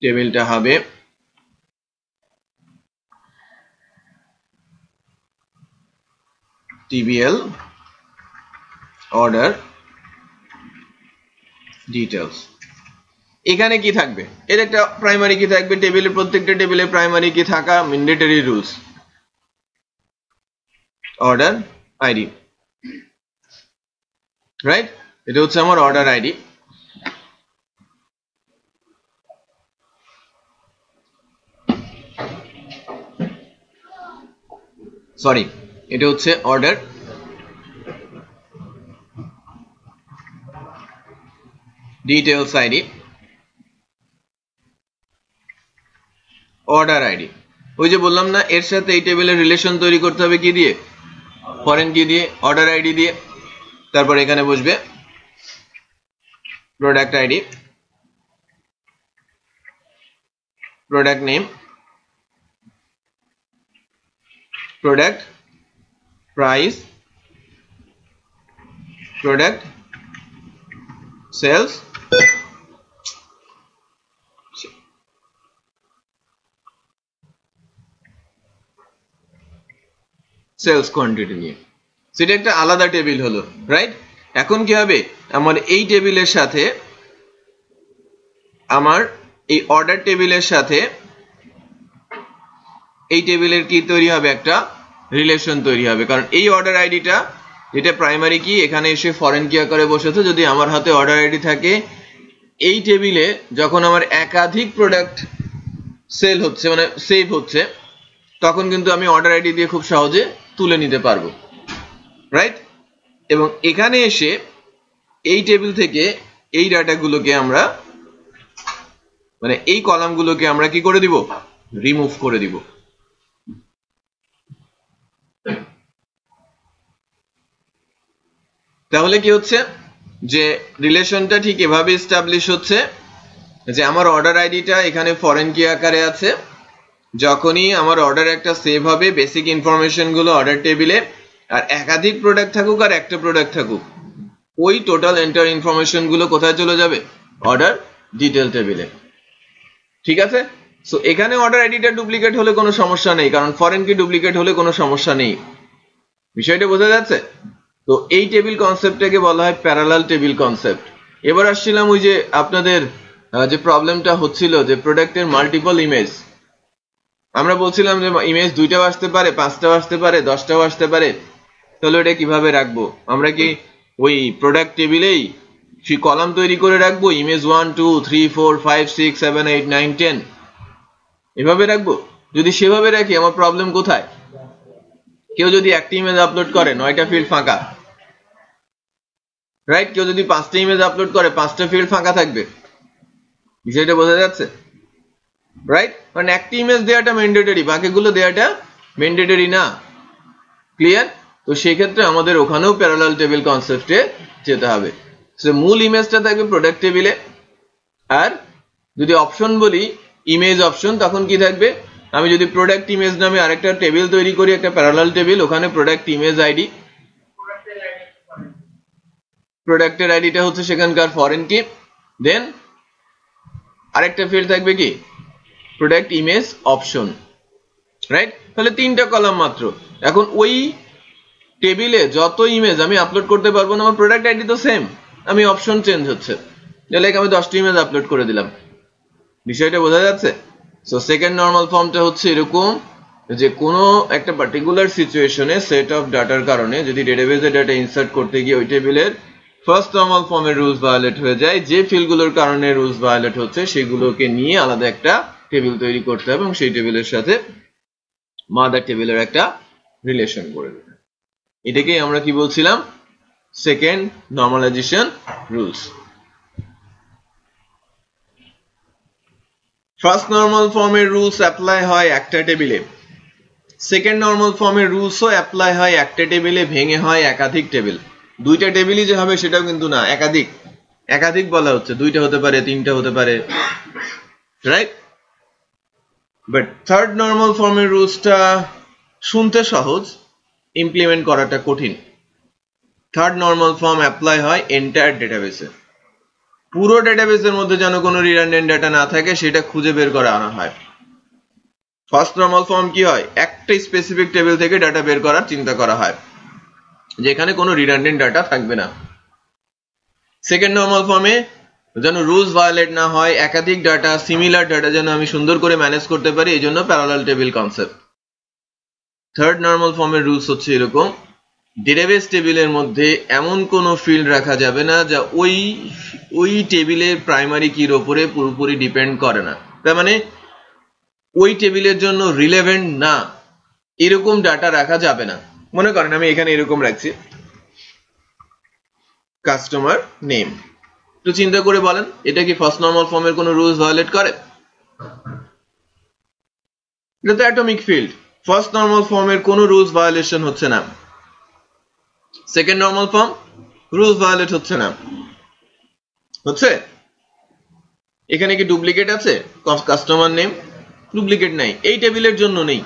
টেবিলটা হবে TBL অর্ডার ডিটেলস। এখানে কি থাকবে? এর একটা প্রাইমারি কি থাকবে, টেবিলের প্রত্যেকটা টেবিলে প্রাইমারি কি থাকা mandatory rules. Order ID, right? এটা হচ্ছে আমার অর্ডার আইডি। সরি, এটা হচ্ছে order details ID, order ID. ওই যে বললাম না, এর সাথে এই টেবিলের রিলেশন তৈরি করতে হবে কি দিয়ে? ফরেন কি দিয়ে? অর্ডার আইডি দিয়ে। তারপর এখানে বসবে product ID, product name, product price, product sales, sales quantity নিয়ে। সেটা একটা আলাদা টেবিল হলো, রাইট? এখন কি হবে? আমার এই টেবিলের সাথে, আমার এই অর্ডার টেবিলের সাথে এই টেবিলের কি তৈরি হবে? একটা রিলেশন তৈরি হবে। কারণ এই অর্ডার আইডিটা, যেটা প্রাইমারি কি, এখানে এসে ফরেন কি আকারে বসেছে। যদি আমার হাতে অর্ডার আইডি থাকে, এই টেবিলে যখন আমার একাধিক প্রোডাক্ট সেল হচ্ছে, মানে সেভ হচ্ছে, তখন কিন্তু আমি অর্ডার আইডি দিয়ে খুব সহজে তুলে নিতে পারবো, রাইট? এবং এখানে এসে এই টেবিল থেকে এই ডাটাগুলোকে আমরা, মানে এই কলামগুলোকে আমরা কি করে দিব? রিমুভ করে দিব। তাহলে কি হচ্ছে? যে রিলেশনটা ঠিক এভাবে এস্টাবলিশ হচ্ছে যে আমার অর্ডার আইডিটা এখানে ফরেন কি আকারে আছে। যখনই আমার অর্ডার একটা সেভ হবে, বেসিক ইনফরমেশন গুলো অর্ডার টেবিলে, আর একাধিক প্রোডাক্ট থাকুক আর একটা প্রোডাক্ট থাকুক, ওই টোটাল এন্টার ইনফরমেশন গুলো কোথায় চলে যাবে? অর্ডার ডিটেল টেবিলে। ঠিক আছে? সো এখানে অর্ডার আইডিটা ডুপ্লিকেট হলে কোনো সমস্যা নেই, কারণ ফরেন কি ডুপ্লিকেট হলে কোনো সমস্যা নেই। বিষয়টা বোঝা যাচ্ছে? তো এই টেবিল কনসেপ্টটাকে বলা হয় প্যারালাল টেবিল কনসেপ্ট। এবার আসছিলাম ওই যে আপনাদের যে প্রবলেমটা হচ্ছিল যে প্রোডাক্টের মাল্টিপল ইমেজ। আমরা বলছিলাম যে ইমেজ 2টাও আসতে পারে, 5টাও আসতে পারে, 10টাও আসতে পারে। তাহলে এটা কিভাবে রাখবো? আমরা কি ওই প্রোডাক্ট টেবিলেই সেই কলাম তৈরি করে রাখবো, ইমেজ 1 2 3 4 5 6 7 8 9 10 এভাবে রাখবো? যদি সেভাবে রাখি, আমার প্রবলেম কোথায়? কেউ যদি একটা ইমেজ আপলোড করে 9টা ফিল্ড ফাঁকা, রাইট? কেউ যদি 5টা ইমেজ আপলোড করে 5টা ফিল্ড ফাঁকা থাকবে। বিষয়টা বোঝা যাচ্ছে, রাইট? কারণ একটা ইমেজ দেওয়াটা ম্যান্ডেটরি, বাকিগুলো দেওয়াটা ম্যান্ডেটরি না। ক্লিয়ার? তো সেই ক্ষেত্রে আমাদের ওখানেও প্যারালাল টেবিল কনসেপ্টে যেতে হবে। সো মূল ইমেজটা থাকবে প্রোডাক্ট টেবিলে, আর যদি অপশন বলি ইমেজ অপশন, তখন কি থাকবে? আমি যদি প্রোডাক্ট ইমেজ নামে আরেকটা টেবিল তৈরি করি, একটা প্যারালাল টেবিল, ওখানে প্রোডাক্ট ইমেজ আইডি, প্রোডাক্টের আইডিটা হচ্ছে সেখানকার ফরেন কি, দেন আরেকটা ফিল্ড থাকবে কি? Product image option, right? তাহলে 3টা কলাম মাত্র। এখন ওই টেবিলে যত ইমেজ আমি আপলোড করতে পারবো না, আমার প্রোডাক্ট আইডি তো সেম, আমি অপশন চেঞ্জ হচ্ছে, লাইক আমি 10টি ইমেজ আপলোড করে দিলাম। বিষয়টা বোঝা যাচ্ছে? সো সেকেন্ড নরমাল ফর্মটা হচ্ছে এরকম যে কোনো একটা পার্টিকুলার সিচুয়েশনে সেট অফ ডাটার কারণে যদি ডেটাবেজে ডাটা ইনসার্ট করতে গিয়ে ওই টেবিলের ফার্স্ট নরমাল ফর্মের রুলস ভায়োলেট হয়ে যায়, যে ফিল্ডগুলোর কারণে রুলস ভায়োলেট হচ্ছে সেগুলোকে নিয়ে আলাদা একটা টেবিল তৈরি করতে হবে এবং সেই টেবিলের সাথে মাদার টেবিলের একটা রিলেশন করে দিতে। এটাকেই আমরা কি বলছিলাম? Second normalisation rules. First normal ফর্মের রুলস অ্যাপ্লাই হয় একটা টেবিলে, সেকেন্ড নরমাল ফর্মের রুলসও অ্যাপ্লাই হয় একটা টেবিলে, ভেঙে হয় একাধিক টেবিল। 2টা টেবিলই যে হবে সেটাও কিন্তু না, একাধিক। একাধিক বলা হচ্ছে, 2টা হতে পারে, 3টা হতে পারে, রাইট? বাট থার্ড নরমাল ফর্মের রুলসটা শুনতে সহজ, ইমপ্লিমেন্ট করাটা কঠিন। থার্ড নরমাল ফর্ম অ্যাপ্লাই হয় এন্টায়ার ডেটাবেসে। পুরো ডেটাবেসের মধ্যে যেন কোনো রিডান্ডেন্ট ডাটা না থাকে সেটা খুঁজে বের করে আনা হয়। ফার্স্ট নরমাল ফর্ম কি হয়? একটা স্পেসিফিক টেবিল থেকে ডাটা বের করার চিন্তা করা হয় যেখানে কোনো রিডান্ডেন্ট ডাটা থাকবে না। সেকেন্ড নরমাল ফর্মে যেন রুলস ভায়োলেট না হয়, একাধিক ডাটা, সিমিলার ডাটা যেন আমি সুন্দর করে ম্যানেজ করতে পারি, এই জন্য parallel table concept. Third normal ফর্মের রুলস হচ্ছে এরকম, ডেটাবেস টেবিলের মধ্যে এমন কোনো ফিল্ড রাখা যাবে না যা ওই টেবিলের প্রাইমারি কির ওপরে পুরোপুরি ডিপেন্ড করে না, তার মানে ওই টেবিলের জন্য রিলেভেন্ট না এরকম ডাটা রাখা যাবে না। মনে করেন আমি এখানে এরকম রাখছি কাস্টমার নেম, একটু চিন্তা করে বলেন এটা কি ফার্স্ট নরমাল ফর্মের কোনো রুলস ভায়োলেট করে? এটা তো অ্যাটমিক ফিল্ড, ফার্স্ট নরমাল ফর্মের কোনো রুলস ভায়োলেশন হচ্ছে না। Second normal form rules violate হচ্ছে না, হচ্ছে? এখানে কি ডুপ্লিকেট আছে? কাস্টমার নেম ডুপ্লিকেট নাই, এই টেবিলের জন্য নেই,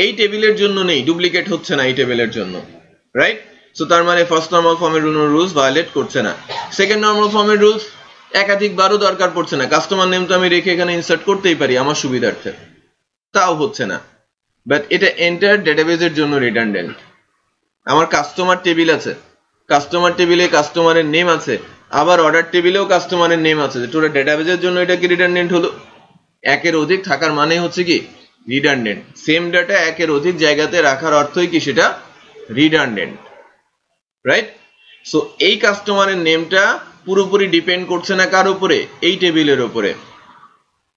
এই টেবিলের জন্য নেই, ডুপ্লিকেট হচ্ছে না এই টেবিলের জন্য, রাইট? সো তার মানে ফার্স্ট নরমাল ফর্মের রুলস ভায়োলেট করছে না। সেকেন্ড নরমাল ফর্মের রুলস একাধিকবারও দরকার পড়ছে না, কাস্টমার নেম তো আমি রেখে এখানে ইনসার্ট করতেই পারি আমার সুবিধার্থে, তাও হচ্ছে না। বাট এটা এন্টায়ার ডেটাবেজের জন্য রিডান্ডেন্ট। আমার কাস্টমার টেবিল আছে, কাস্টমার টেবিলে কাস্টমারের নেম আছে, আবার অর্ডার টেবিলেও কাস্টমারের নেম আছে, টোটাল ডেটাবেজের জন্য এটা কি রিডান্ডেন্ট হলো? একের অধিক থাকার মানে হচ্ছে কি রিডান্ডেন্ট। সেম ডাটা একের অধিক জায়গাতে রাখার অর্থই কি সেটা রিডান্ডেন্ট, রাইট? সো এই কাস্টমারের নেমটা পুরোপুরি ডিপেন্ড করছে না কার উপরে? এই টেবিলের উপরে,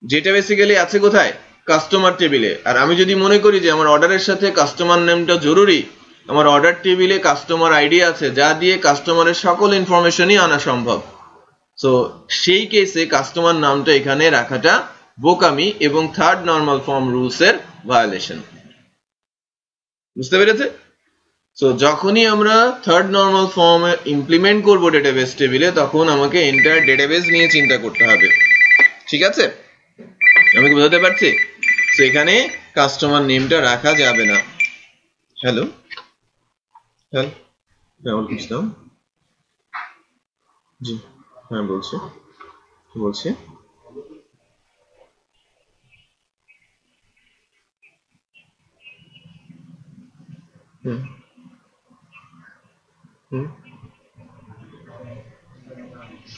যেটা বেসিক্যালি আছে কোথায়? কাস্টমার টেবিলে। আর আমি যদি মনে করি যে আমার অর্ডারের সাথে কাস্টমার নেমটা জরুরি, আমার অর্ডার টেবিলে কাস্টমার আইডি আছে যা দিয়ে কাস্টমারের সকল ইনফরমেশনই আনা সম্ভব, সো সেই কেসে কাস্টমার নামটা এখানে রাখাটা বোকামি এবং থার্ড নরমাল ফর্ম রুলস এর ভায়োলেশন। বুঝতে পেরেছে? সো যখনই আমরা থার্ড নরমাল ফর্ম ইমপ্লিমেন্ট করব ডেটাবেস টেবিলে, তখন আমাকে এন্টায়ার ডেটাবেস নিয়ে চিন্তা করতে হবে, ঠিক আছে? আমি কি বোঝাতে পারছি? সো এখানে কাস্টমার নেমটা রাখা যাবে না। হ্যালো হ্যালো, হ্যাঁ বলছিলাম, জি হ্যাঁ বলছি বলছি হুম হুম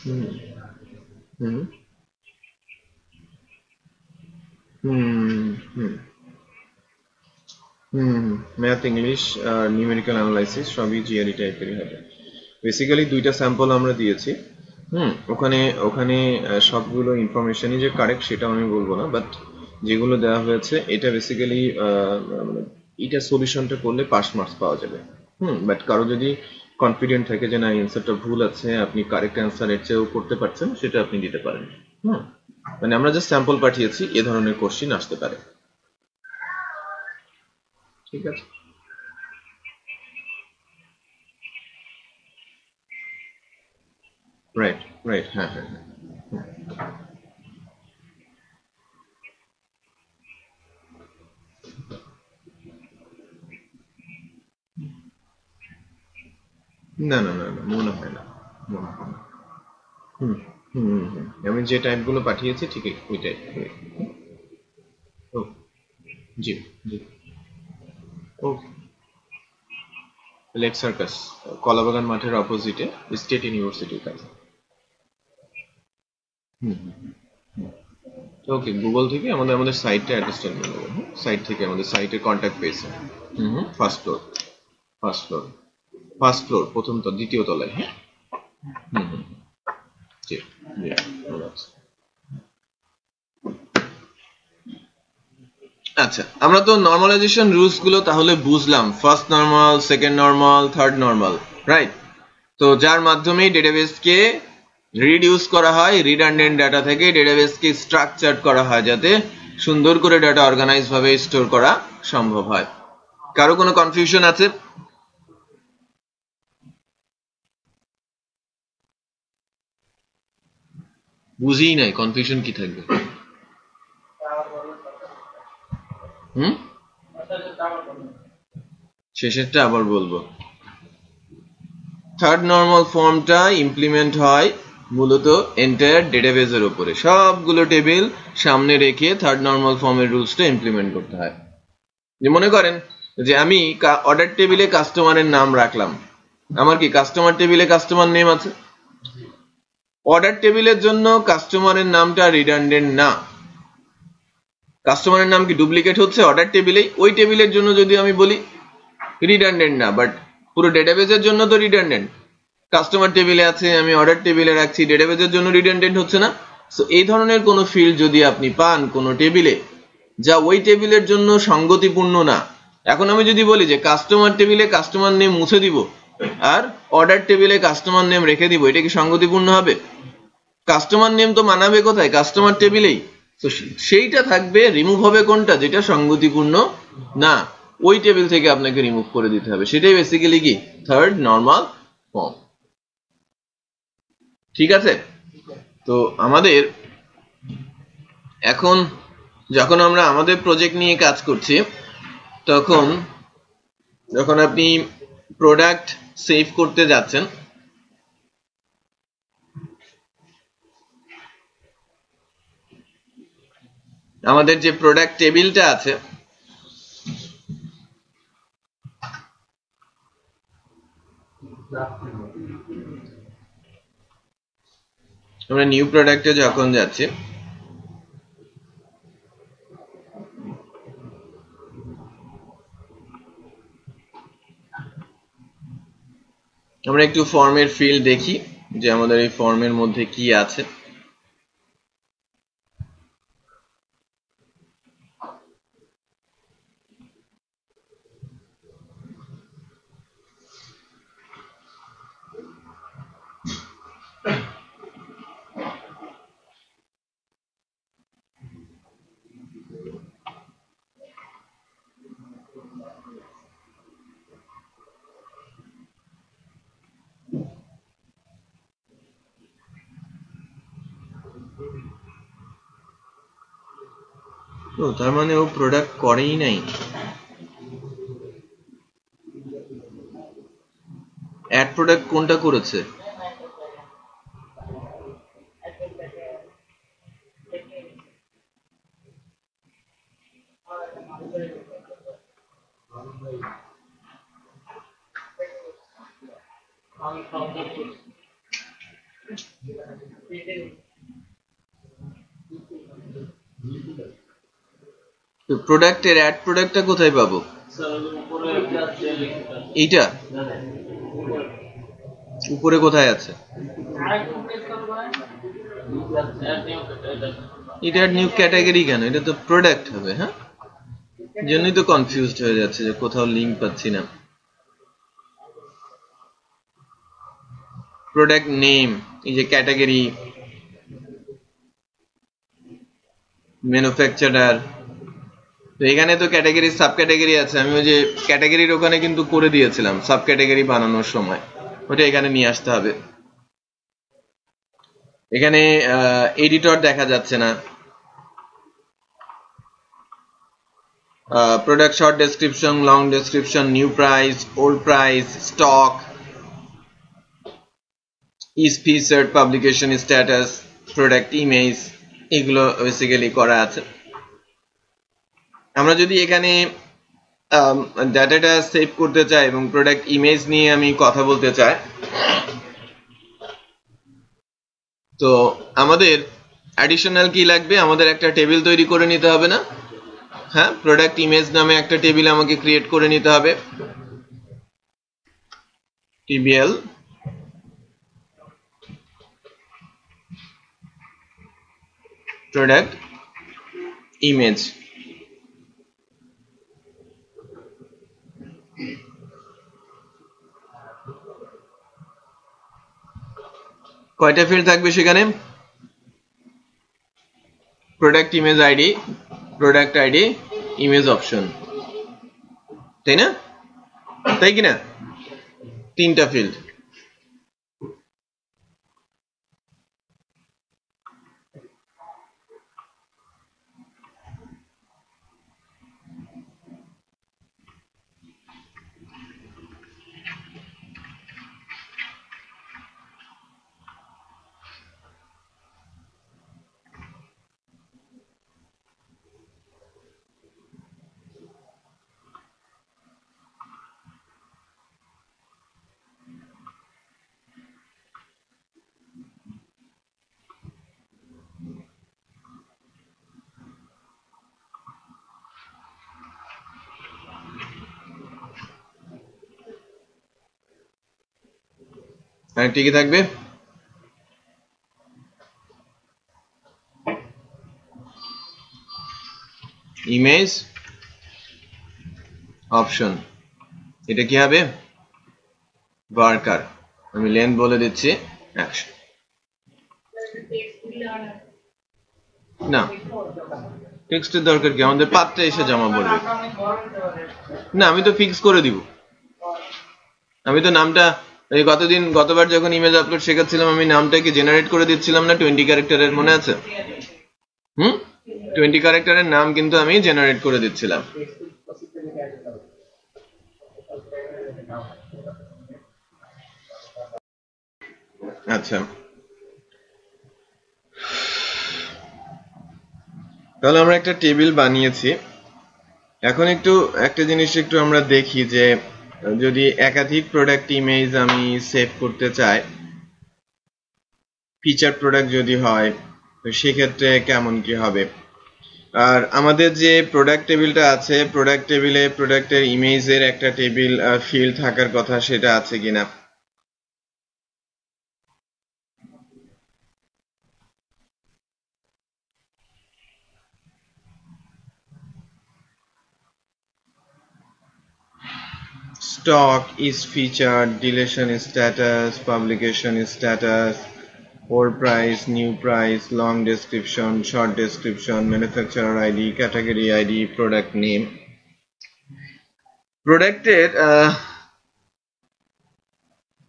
হুম হুম হুম হুম ম্যাথ, ইংলিশ আর নিউমেরিক্যাল অ্যানালাইসিস সবই জিআরই টাইপেরই হবে। বেসিক্যালি 2টা স্যাম্পল আমরা দিয়েছি। ওখানে ওখানে সবগুলো ইনফরমেশনই যে কারেক্ট সেটাও আমি বলবো না, বাট যেগুলো দেওয়া হয়েছে এটা বেসিক্যালি মানে এটা সলিউশনটা করলে পাস মার্কস পাওয়া যাবে। বাট কারো যদি কনফিডেন্ট থাকে যে না অ্যান্সারটা ভুল আছে, আপনি কারেক্ট অ্যান্সার এর চেয়েও করতে পারছেন, সেটা আপনি দিতে পারেন। মানে আমরা যে স্যাম্পল পাঠিয়েছি এ ধরনের কোশ্চিন আসতে পারে, ঠিক আছে? রাইট রাইট, হ্যাঁ হ্যাঁ হ্যাঁ। না না না না, মনে হয় না, মনে হয় না। হুম হুম হুম, আমি যে টাইপগুলো পাঠিয়েছি ঠিক ওই টাইপ। জি জি ওকে। লেক সার্কাস কলাবাগান মাঠের অপোজিটে স্টেট ইউনিভার্সিটির কাছে। ওকে, গুগল থেকে আমাদের সাইটটা অ্যাড্রেসটা নিয়ে নেবেন। সাইট থেকে আমাদের সাইটের কন্ট্যাক্ট পেয়েছে। First floor, first floor, first floor, প্রথম তো দ্বিতীয় তলায়। হ্যাঁ, হুম হুম জি জি আচ্ছা। আচ্ছা, আমরা তো নর্মালাইজেশন রুলস গুলো তাহলে বুঝলাম, first normal, second normal, third normal, right? তো যার মাধ্যমে ডেটাবেসকে রিডিউস করা হয়, রিডান্ডেন্ট ডাটা থেকে ডেটাবেসকে স্ট্রাকচার্ড করা হয় যাতে সুন্দর করে ডাটা অর্গানাইজ ভাবে স্টোর করা সম্ভব হয়। কারো কোনো কনফিউশন আছে? বুঝিই নাই, কনফিউশন কি থাকবে? শেষেরটা আবার বলবো। থার্ড নরমাল ফর্মটা ইমপ্লিমেন্ট হয় মূলত এন্টায়ার ডেটাবেসের উপরে, সবগুলো টেবিল সামনে রেখে থার্ড নরমাল ফর্মের রুলসটা ইমপ্লিমেন্ট করতে হয়। যে মনে করেন যে আমি অর্ডার টেবিলে কাস্টমারের নাম রাখলাম, আমার কি কাস্টমার টেবিলে কাস্টমার নেম আছে? অর্ডার টেবিলের জন্য কাস্টমারের নামটা রিডান্ডেন্ট না। কাস্টমারের নাম কি ডুপ্লিকেট হচ্ছে অর্ডার টেবিলেই? ওই টেবিলের জন্য যদি আমি বলি রিডান্ডেন্ট না, বাট পুরো ডেটাবেসের জন্য তো রিডান্ডেন্ট। কাস্টমার টেবিলে আছে, আমি অর্ডার টেবিলে রাখছি, ডেটাবেসের জন্য রিডান্ডেন্ট হচ্ছে না? সো এই ধরনের কোনো ফিল্ড যদি আপনি পান কোনো টেবিলে যা ওই টেবিলের জন্য সঙ্গতিপূর্ণ না, এখন আমি যদি বলি যে কাস্টমার টেবিলে কাস্টমার নেম মুছে দিব আর অর্ডার টেবিলে কাস্টমার নেম রেখে দিব, এটা কি সঙ্গতিপূর্ণ হবে? কাস্টমার নেম তো মানাবে কোথায়? কাস্টমার টেবিলেই। তো সেইটা থাকবে, রিমুভ হবে কোনটা? যেটা সঙ্গতিপূর্ণ না, ওই টেবিল থেকে আপনাকে রিমুভ করে দিতে হবে। সেটাই বেসিক্যালি কি থার্ড নরমাল ফর্ম। ঠিক আছে? তো আমাদের এখন যখন আমরা আমাদের প্রজেক্ট নিয়ে কাজ করছি, তখন যখন আপনি প্রোডাক্ট সেভ করতে যাচ্ছেন, আমাদের যে প্রোডাক্ট টেবিলটা আছে, আমরা নিউ প্রোডাক্টে যখন যাচ্ছি, আমরা একটু ফর্মের ফিল্ড দেখি যে আমাদের এই ফর্মের মধ্যে কি আছে। তো তার মানে ও প্রোডাক্ট করেই নাই। অ্যাড প্রোডাক্ট কোনটা করেছে? প্রোডাক্টের অ্যাড প্রোডাক্টটা কোথায় পাবো? এইটা উপরে কোথায় আছে? এটা নিউ ক্যাটাগরি কেন? এটা তো প্রোডাক্ট হবে। হ্যাঁ, জন্যই তো কনফিউজড হয়ে যাচ্ছে যে কোথাও লিংক পাচ্ছি না। প্রোডাক্ট নেম, এই যে ক্যাটাগরি, ম্যানুফ্যাকচারার, তো এখানে তো ক্যাটাগরি সাব ক্যাটাগরি আছে। আমি ওই যে ক্যাটাগরির ওখানে কিন্তু করে দিয়েছিলাম সাব ক্যাটাগরি বানানোর সময়, ওটা এখানে নিয়ে আসতে হবে। এখানে এডিটর দেখা যাচ্ছে না। Product short description, long description, new price, old price, stock, is featured, publication status, product image, এগুলো বেসিক্যালি করা আছে। আমরা যদি এখানে ডাটাটা সেভ করতে চাই এবং প্রোডাক্ট ইমেজ নিয়ে আমি কথা বলতে চাই, তো আমাদের অ্যাডিশনাল কি লাগবে? আমাদের একটা টেবিল তৈরি করে নিতে হবে না? হ্যাঁ, প্রোডাক্ট ইমেজ নামে একটা টেবিল আমাকে ক্রিয়েট করে নিতে হবে। TBL product image. কয়টা ফিল্ড থাকবে সেখানে? Product image ID, product ID, image option, তাই না? তাই কিনা? 3টা ফিল্ড। হ্যাঁ, ঠিকই থাকবে। ইমেজ অপশন, এটা কি হবে? ওয়ার্কার। আমি লেন্থ বলে দিচ্ছি 100। না, টেক্সটের দরকার কি? আমাদের পাত্রে এসে জমা পড়বে। না, আমি তো ফিক্স করে দিব। আমি তো নামটা গতবার যখন ইমেজ আপলোড শেখাচ্ছিলাম, আমি নামটা কি জেনারেট করে দিচ্ছিলাম না 20 ক্যারেক্টারের, মনে আছে? 20 ক্যারেক্টারের নাম কিন্তু আমি জেনারেট করে দিচ্ছিলাম। আচ্ছা, তাহলে আমরা একটা টেবিল বানিয়েছি। এখন একটা জিনিস একটু আমরা দেখি যে যদি একাধিক প্রোডাক্ট ইমেজ আমি সেভ করতে চাই, ফিচার প্রোডাক্ট যদি হয়, তো সেক্ষেত্রে কেমন কি হবে। আর আমাদের যে প্রোডাক্ট টেবিলটা আছে, প্রোডাক্ট টেবিলে প্রোডাক্টের ইমেজের একটা টেবিল ফিল্ড থাকার কথা, সেটা আছে কিনা। Stock is featured, deletion status, publication status, old price, new price, long description, short description, manufacturer ID, category ID, product name. প্রোডাক্টের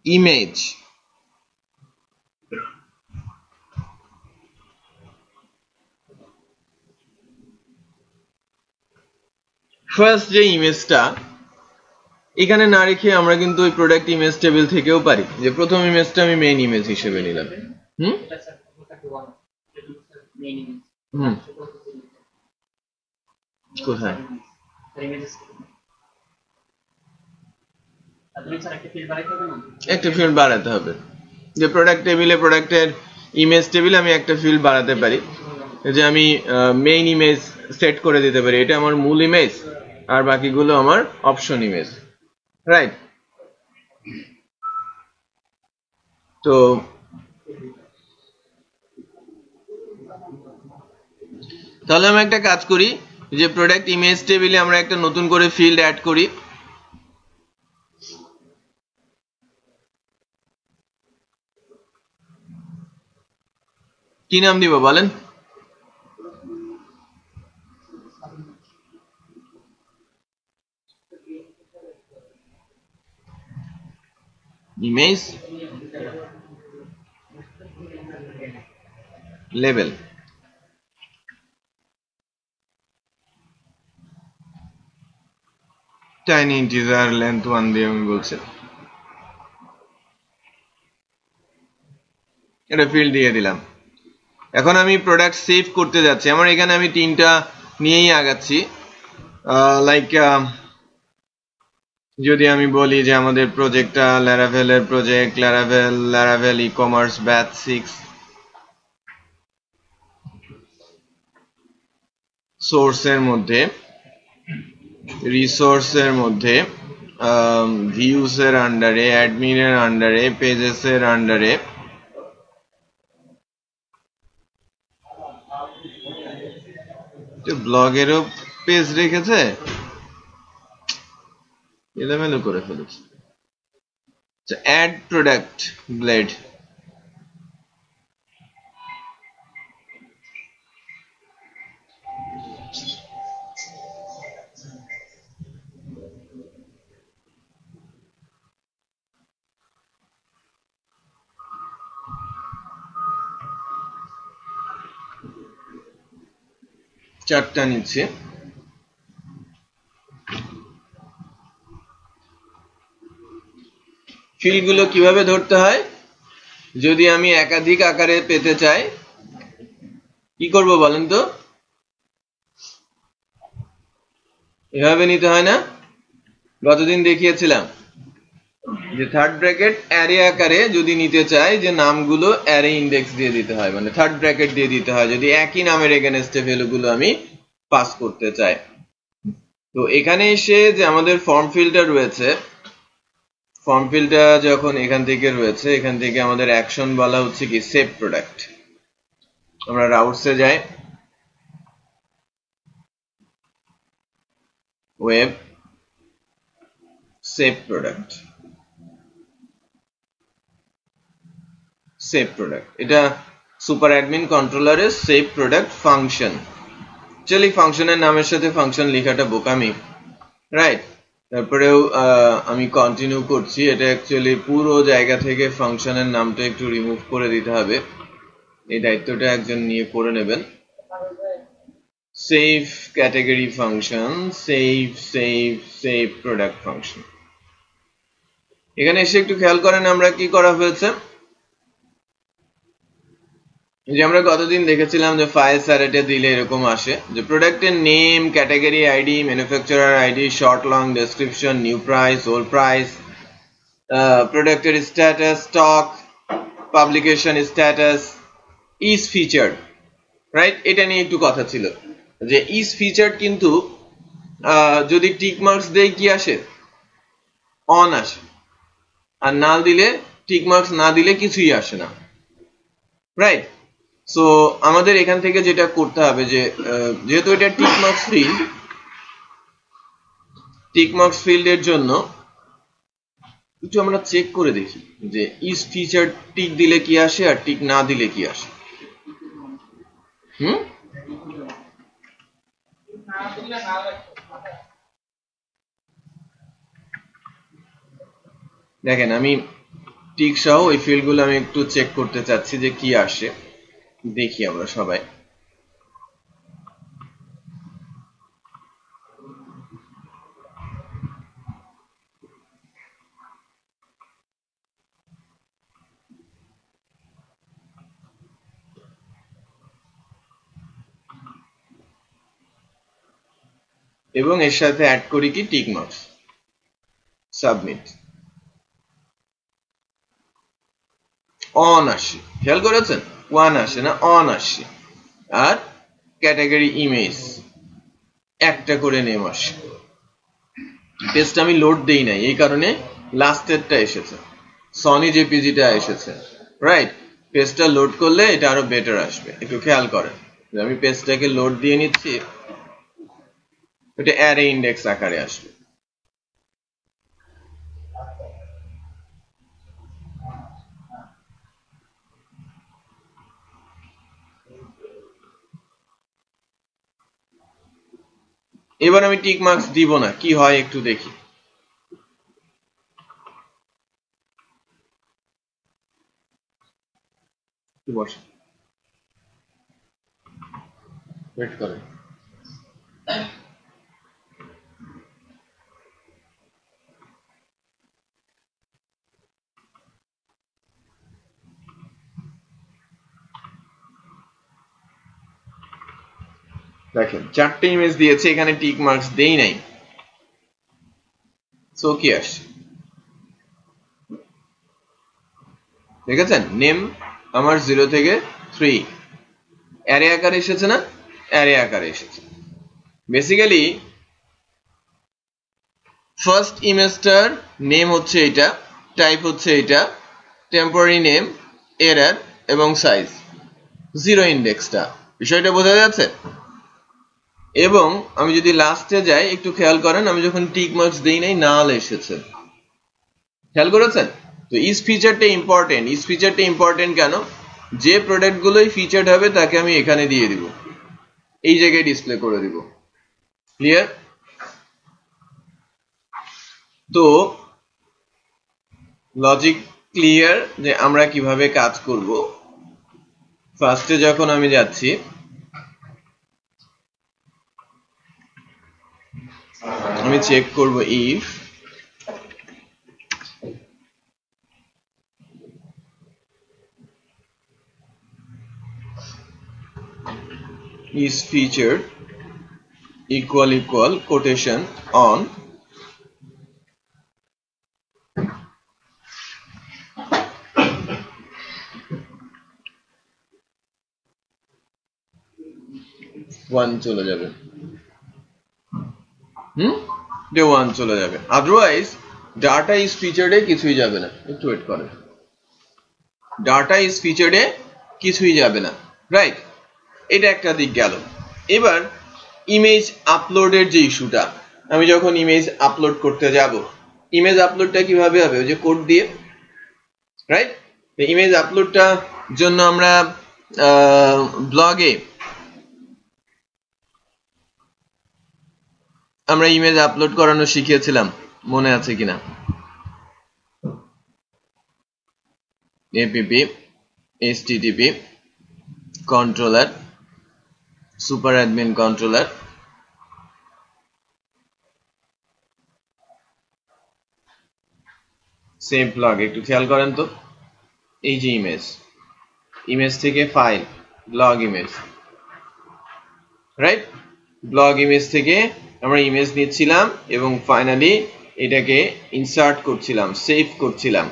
ইমেজ, ফার্স্ট যে ইমেজটা এখানে না রেখে আমরা কিন্তু ওই প্রোডাক্ট ইমেজ টেবিল থেকেও পারি যে প্রথম ইমেজটা আমি মেইন ইমেজ হিসেবে নিলাম। কোথায়? একটা ফিল্ড বাড়াতে হবে, যে প্রোডাক্ট টেবিলে প্রোডাক্টের ইমেজ টেবিলে আমি একটা ফিল্ড বাড়াতে পারি, যে আমি মেইন ইমেজ সেট করে দিতে পারি, এটা আমার মূল ইমেজ আর বাকিগুলো আমার অপশন ইমেজ, রাইট? তো তাহলে আমি একটা কাজ করি, যে প্রোডাক্ট ইমেজ টেবিলে আমরা একটা নতুন করে ফিল্ড অ্যাড করি। কি নাম দিব বলেন? Image level. Tiny integer length 1 দিয়ে আমি বলছি, এটা ফিল্ড দিয়ে দিলাম। এখন আমি প্রোডাক্ট সেভ করতে যাচ্ছি, আমার এখানে আমি 3টা নিয়েই আগাচ্ছি। লাইক যদি আমি বলি যে আমাদের প্রজেক্টটা ল্যারাভেলের প্রজেক্ট, ল্যারাভেল ই কমার্স ব্যাচ 6, সোর্সের মধ্যে, রিসোর্সের মধ্যে, ভিউস এর আন্ডারে, অ্যাডমিনের আন্ডারে, পেজেস এর আন্ডারে ব্লগেরও পেজ রেখেছে, এলোমেলো করে ফেলেছে। অ্যাড প্রোডাক্ট ব্লেড, চারটা নিচ্ছে। ফিল্ডগুলো কিভাবে ধরতে হয়, যদি আমি একাধিক আকারে পেতে চাই কি করব বলেন তো? এভাবে নিতে হয় না? গতদিন দেখিয়েছিলাম যে থার্ড ব্র্যাকেট অ্যারে আকারে যদি নিতে চাই, যে নামগুলো অ্যারে ইন্ডেক্স দিয়ে দিতে হয়, মানে থার্ড ব্র্যাকেট দিয়ে দিতে হয় যদি একই নামের এগেনস্টে ভ্যালুগুলো আমি পাস করতে চাই। তো এখানে এসে যে আমাদের ফর্ম ফিল্ডটা রয়েছে, ফর্ম ফিল্ডটা যখন এখান থেকে রয়েছে, এখান থেকে আমাদের অ্যাকশন বলা হচ্ছে কি সেভ প্রোডাক্ট। আমরা রাউটসে যাই, web, save product, save product, এটা সুপার অ্যাডমিন কন্ট্রোলারের সেভ প্রোডাক্ট ফাংশন। অ্যাকচুয়ালি ফাংশনের নামের সাথে ফাংশন লেখাটা বোকামি, রাইট? তারপরেও আমি কন্টিনিউ করছি। এটা অ্যাকচুয়ালি পুরো জায়গা থেকে ফাংশনের নামটা একটু রিমুভ করে দিতে হবে, এই দায়িত্বটা একজন নিয়ে করে নেবেন। Save category function, save product function. এখানে এসে একটু খেয়াল করেন আমরা কি করা হয়েছে, যে আমরা গতদিন দেখেছিলাম যে ফাইল স্যারেটে দিলে এরকম আসে যে প্রোডাক্টের name, category ID, manufacturer ID, short long description, new price, old price, প্রোডাক্টের status, stock, publication status, is featured, right? এটা নিয়ে একটু কথা ছিল যে ইজ ফিচার্ড কিন্তু যদি টিক মার্কস দেই কি আসে? অন আসে, আর না দিলে, টিক মার্কস না দিলে কিছুই আসে না, রাইট? সো আমাদের এখান থেকে যেটা করতে হবে যে যেহেতু এটা tick marks field, tick marks ফিল্ডের জন্য একটু আমরা চেক করে দেখি যে ইজ ফিচার টিক দিলে কি আসে আর টিক না দিলে কি আসে। দেখেন আমি টিক সহ ওই ফিল্ডগুলো আমি একটু চেক করতে চাচ্ছি যে কি আসে, দেখি আমরা সবাই। এবং এর সাথে অ্যাড করি কি টিক মার্কস, সাবমিট। অন আসে, খেয়াল করেছেন? ওয়ান আসে না, অন আসে। আর ক্যাটাগরি ইমেজ একটা করে নেম আসে। পেজটা আমি লোড দেই নাই, এই কারণে লাস্টেরটা এসেছে, সনি জেপিজিটা এসেছে, রাইট? পেজটা লোড করলে এটা আরো বেটার আসবে, একটু খেয়াল করেন। আমি পেজটাকে লোড দিয়ে নিচ্ছি, এটা অ্যারে ইন্ডেক্স আকারে আসবে। এবার আমি টিক মার্কস দিব না, কি হয় একটু দেখি। বসে ওয়েট করেন। দেখেন 4টে ইমেজ দিয়েছে, এখানে টিক মার্কস দেই নাই। সো কি আসছে দেখেছেন, নেম আমার 0 থেকে 3 অ্যারে আকারে এসেছে না, অ্যারে আকারে এসেছে। বেসিক্যালি ফার্স্ট ইমেজটার নেম হচ্ছে এটা, টাইপ হচ্ছে এটা, টেম্পোরারি নেম, এরর এবং সাইজ, 0 ইন্ডেক্সটা, বিষয়টা বোঝা যাচ্ছে। এবং আমি যদি লাস্টে যাই একটু খেয়াল করেন, আমি যখন টিক মার্কস দেই নাই নাল এসেছে, খেয়াল করেছেন? তো ইজ ফিচারটা ইম্পর্টেন্ট। ইজ ফিচারটা ইম্পর্টেন্ট কেন? যে প্রোডাক্ট গুলোই ফিচার্ড হবে তাকে আমি এখানে দিয়ে দিব, এই জায়গায় ডিসপ্লে করে দিব। ক্লিয়ার? তো লজিক ক্লিয়ার যে আমরা কিভাবে কাজ করব। ফার্স্টে যখন আমি যাচ্ছি, আমি চেক করব if is featured equal quotation on one চলে যাবে, ডে 1 চলে যাবে, আদারওয়াইজ ডাটা ইজ ফিচার্ডে কিছুই যাবে না। একটু ওয়েট করেন, ডাটা ইজ ফিচার্ডে কিছুই যাবে না, রাইট? এটা একটা দিক গেল। এবার ইমেজ আপলোডের যে ইস্যুটা, আমি যখন ইমেজ আপলোড করতে যাব, ইমেজ আপলোডটা কিভাবে হবে? ওই যে কোড দিয়ে, রাইট? ইমেজ আপলোডটা জন্য আমরা ব্লগে আমরা ইমেজ আপলোড করানো শিখিয়েছিলাম, মনে আছে কিনা? APP HTTP controller super admin controller, save blog. একটু খেয়াল করেন তো, এই যে ইমেজ, ইমেজ থেকে file, blog image, right? Blog image থেকে আমরা ইমেজ নিচ্ছিলাম এবং ফাইনালি এটাকে ইনসার্ট করছিলাম, সেভ করছিলাম।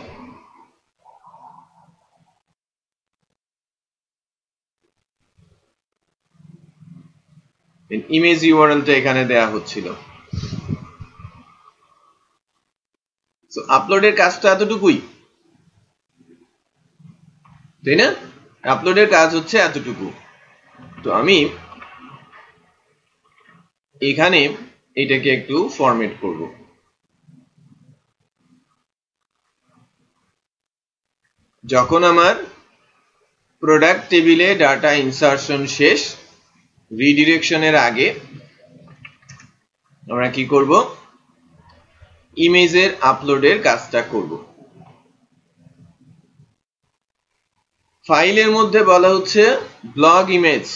ইমেজ ইউআরএলটা এখানে দেয়া হচ্ছিল। সো আপলোডের কাজটা এতটুকুই, তাই না? আপলোডের কাজ হচ্ছে এতটুকু। তো আমি এখানে এটাকে একটু ফরম্যাট করব। যখন আমার প্রোডাক্ট টেবিলে ডাটা ইনসারশন শেষ, রিডিরেকশনের আগে আমরা কি করব? ইমেজের আপলোডের কাজটা করব। ফাইলের মধ্যে বলা হচ্ছে ব্লগ ইমেজ,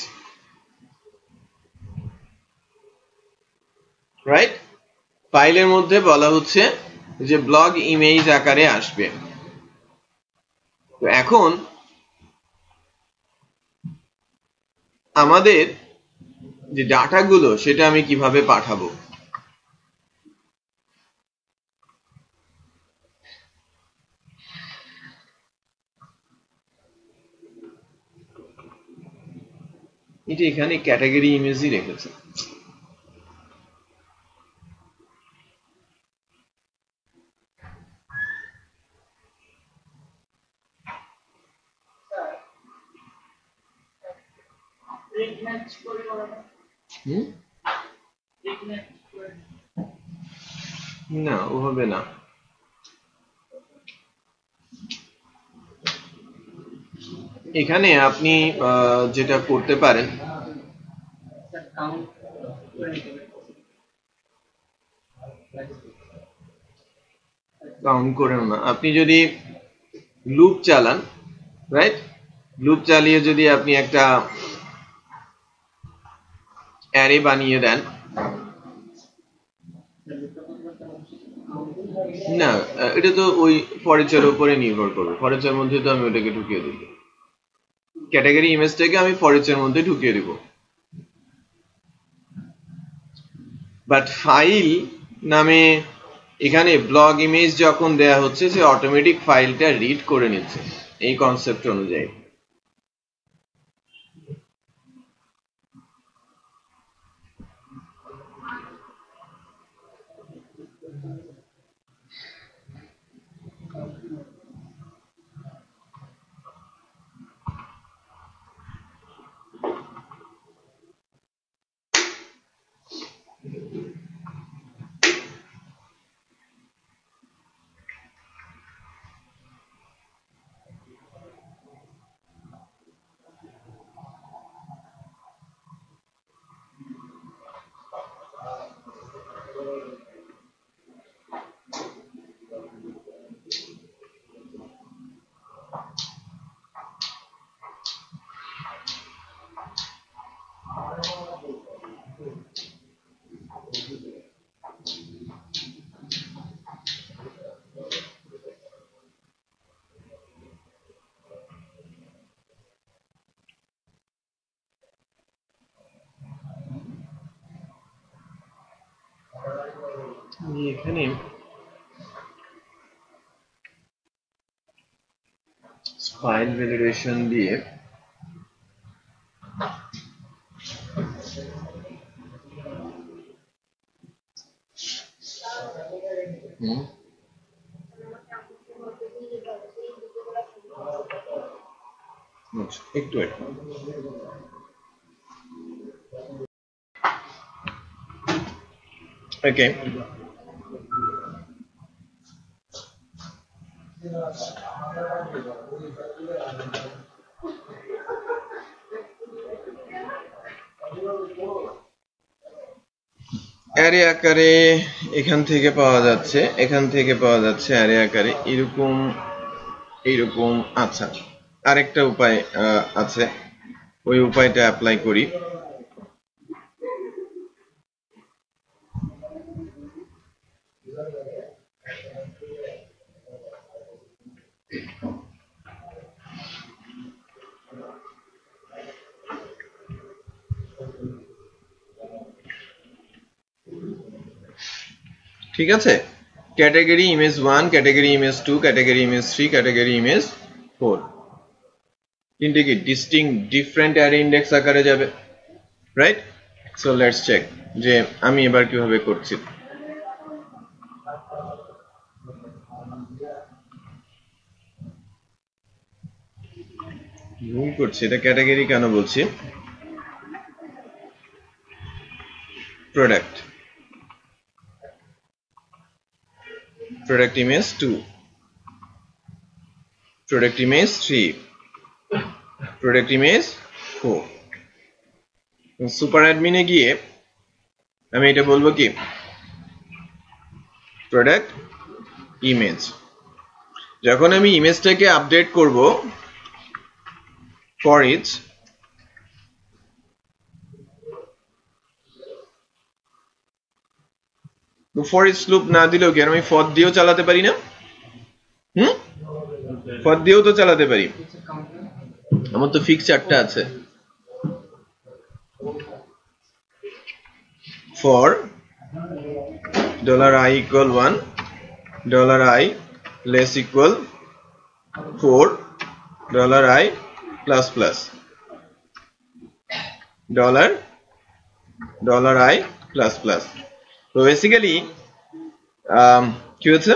রাইট? ফাইলের মধ্যে বলা হচ্ছে যে ব্লগ ইমেজ আকারে আসবে। তো এখন আমাদের যে ডাটাগুলো সেটা আমি কিভাবে পাঠাবো? এটা এখানে ক্যাটাগরি ইমেজই রেখেছে। না, ওভাবে না। এখানে আপনি যেটা করতে পারেন, কাউন্ট করেন না, আপনি যদি লুপ চালান, রাইট? লুপ চালিয়ে যদি আপনি একটা অ্যারে বানিয়ে দেন, না এটা তো ওই ফরেচের উপরে নির্ভর করবে। ফরেচের মধ্যে তো আমি ওটাকে ঢুকিয়ে দেব, ক্যাটাগরি ইমেজটাকে আমি ফরেচের মধ্যে ঢুকিয়ে দেব। বাট ফাইল নামে এখানে ব্লগ ইমেজ যখন দেয়া হচ্ছে সে অটোমেটিক ফাইলটা রিড করে নিচ্ছে এই কনসেপ্ট অনুযায়ী। এখানে ফাইল ভ্যালিডেশন দিয়ে একটু ওকে অ্যারে আকারে এখান থেকে পাওয়া যাচ্ছে অ্যারে আকারে এরকম। আচ্ছা, আরেকটা উপায় আছে, ওই উপায়টা অ্যাপ্লাই করি। ঠিক আছে, category image 1, category image 2, category image 3, category image 4 তিনটে কি ডিফারেন্ট অ্যারে ইন্ডেক্স আকারে যাবে, রাইট? সো লেটস চেক যে আমি এবার কিভাবে করছি। ভুল করছি, এটা ক্যাটাগরি কেন বলছি? Product image 2, product image 3, product image 4। Super অ্যাডমিনে গিয়ে আমি এটা বলবো কি প্রোডাক্ট ইমেজ। যখন আমি ইমেজটাকে আপডেট করব ফর ইচ লুপ না দিলেও কি আমি ফর দিয়েও চালাতে পারি না? ফর দিয়েও তো চালাতে পারি, আমার তো ফিক্স চারটা আছে। for $i equal 1, $i less equal 4, $i plus plus, $i plus plus। তো বেসিক্যালি কি হচ্ছে,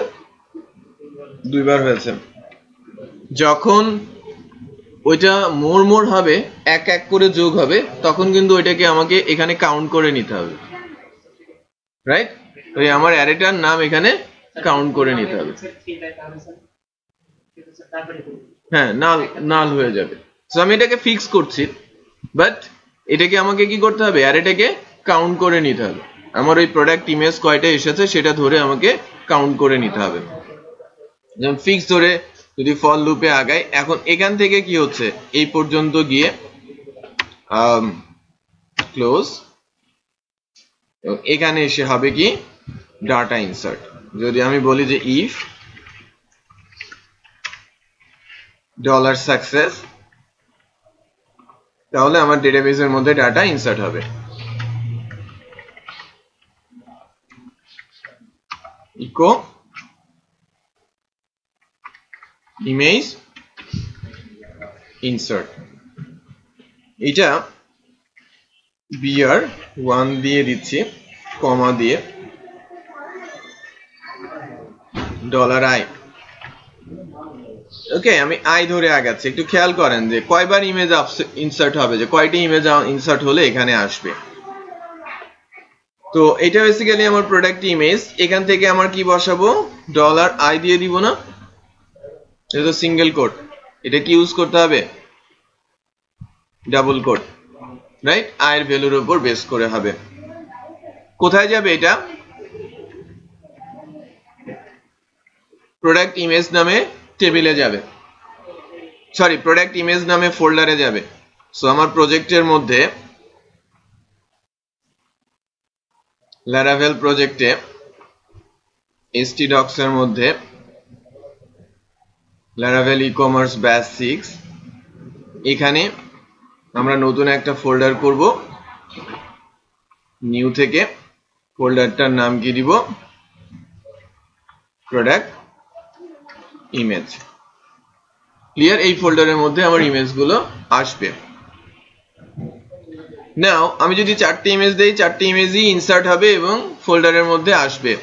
দুইবার হয়েছে। যখন ওইটা মোর হবে, এক এক করে যোগ হবে, তখন কিন্তু ওইটাকে আমাকে এখানে কাউন্ট করে নিতে হবে, রাইট? ওই আমার অ্যারেটার নাম এখানে কাউন্ট করে নিতে হবে। হ্যাঁ, নাল হয়ে যাবে। সো আমি এটাকে ফিক্স করছি, বাট এটাকে আমাকে কি করতে হবে, অ্যারেটাকে কাউন্ট করে নিতে হবে। আমার ওই প্রোডাক্ট ইমেজ কয়টা এসেছে সেটা ধরে আমাকে কাউন্ট করে নিতে হবে। যেমন ফিক্স ধরে যদি ফর লুপে আগাই, এখন এখান থেকে কি হচ্ছে, এই পর্যন্ত গিয়ে ক্লোজ, এখানে এসে হবে কি ডাটা ইনসার্ট। যদি আমি বলি যে ইফ $success, তাহলে আমার ডেটাবেসের মধ্যে ডাটা ইনসার্ট হবে। echo image insert এটা br1 দিয়ে দিচ্ছি কমা দিয়ে $i ওকে আমি আই ধরে আগাচ্ছি একটু খেয়াল করেন যে কয়বার ইমেজ ইনসার্ট হবে যে কয়টি ইমেজ ইনসার্ট হলে এখানে আসবে তো এটা বেসিক্যালি আমার প্রোডাক্ট ইমেজ এখান থেকে আমার কি বসাবো $i দিয়ে দিব না এটা তো সিঙ্গেল কোট এটা কি ইউজ করতে হবে ডাবল কোট রাইট আই এর ভ্যালুর উপর বেস করে হবে কোথায় যাবে এটা প্রোডাক্ট ইমেজ নামে টেবিলে যাবে সরি প্রোডাক্ট ইমেজ নামে ফোল্ডারে যাবে সো আমার প্রজেক্টের মধ্যে Laravel প্রজেক্টে htdocs এর মধ্যে Laravel e-commerce batch 6 এখানে আমরা নতুন একটা ফোল্ডার করব নিউ থেকে ফোল্ডারটার নাম কি দিব প্রোডাক্ট ইমেজ ক্লিয়ার এই ফোল্ডারের মধ্যে আমার ইমেজগুলো আসবে নাও আমি যদি চারটি ইমেজ দেই চারটি ইমেজই ইনসার্ট হবে এবং ফোল্ডারের মধ্যে আসবে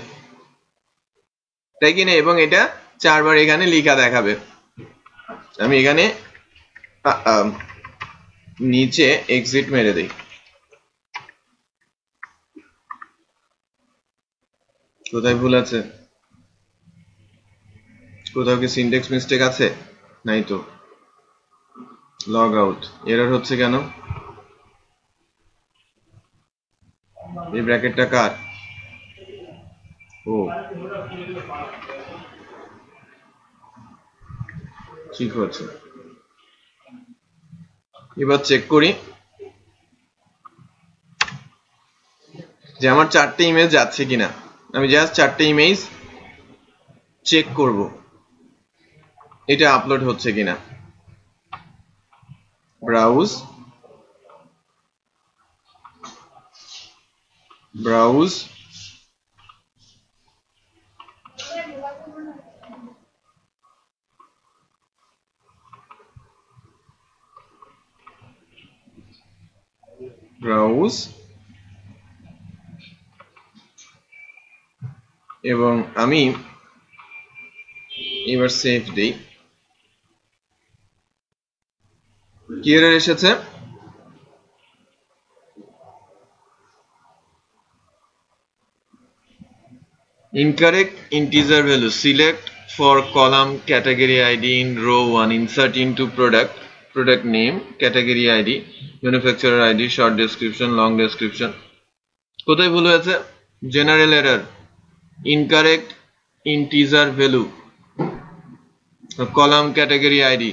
তাই কি না এবং এটা চারবার এখানে লেখা দেখাবে আমি এখানে নিচে এক্সিট মেরে দেই কোথায় ভুল আছে কোথাও কি সিনট্যাক্স মিস্টেক আছে নাই তো লগ আউট এরর হচ্ছে কেন এই ব্র্যাকেটটা কার ও ঠিক আছে এবার চেক করি যে আমার চারটি ইমেজ যাচ্ছে কিনা আমি জাস্ট চারটি ইমেজ চেক করব এটা আপলোড হচ্ছে কিনা ব্রাউজ এবং আমি এবার সেভ দেই কি এরর এসেছে incorrect integer value select for column category id in row 1 insert into product name category id manufacturer id short description long description কোথায় ভুল হয়েছে general error incorrect integer value column category id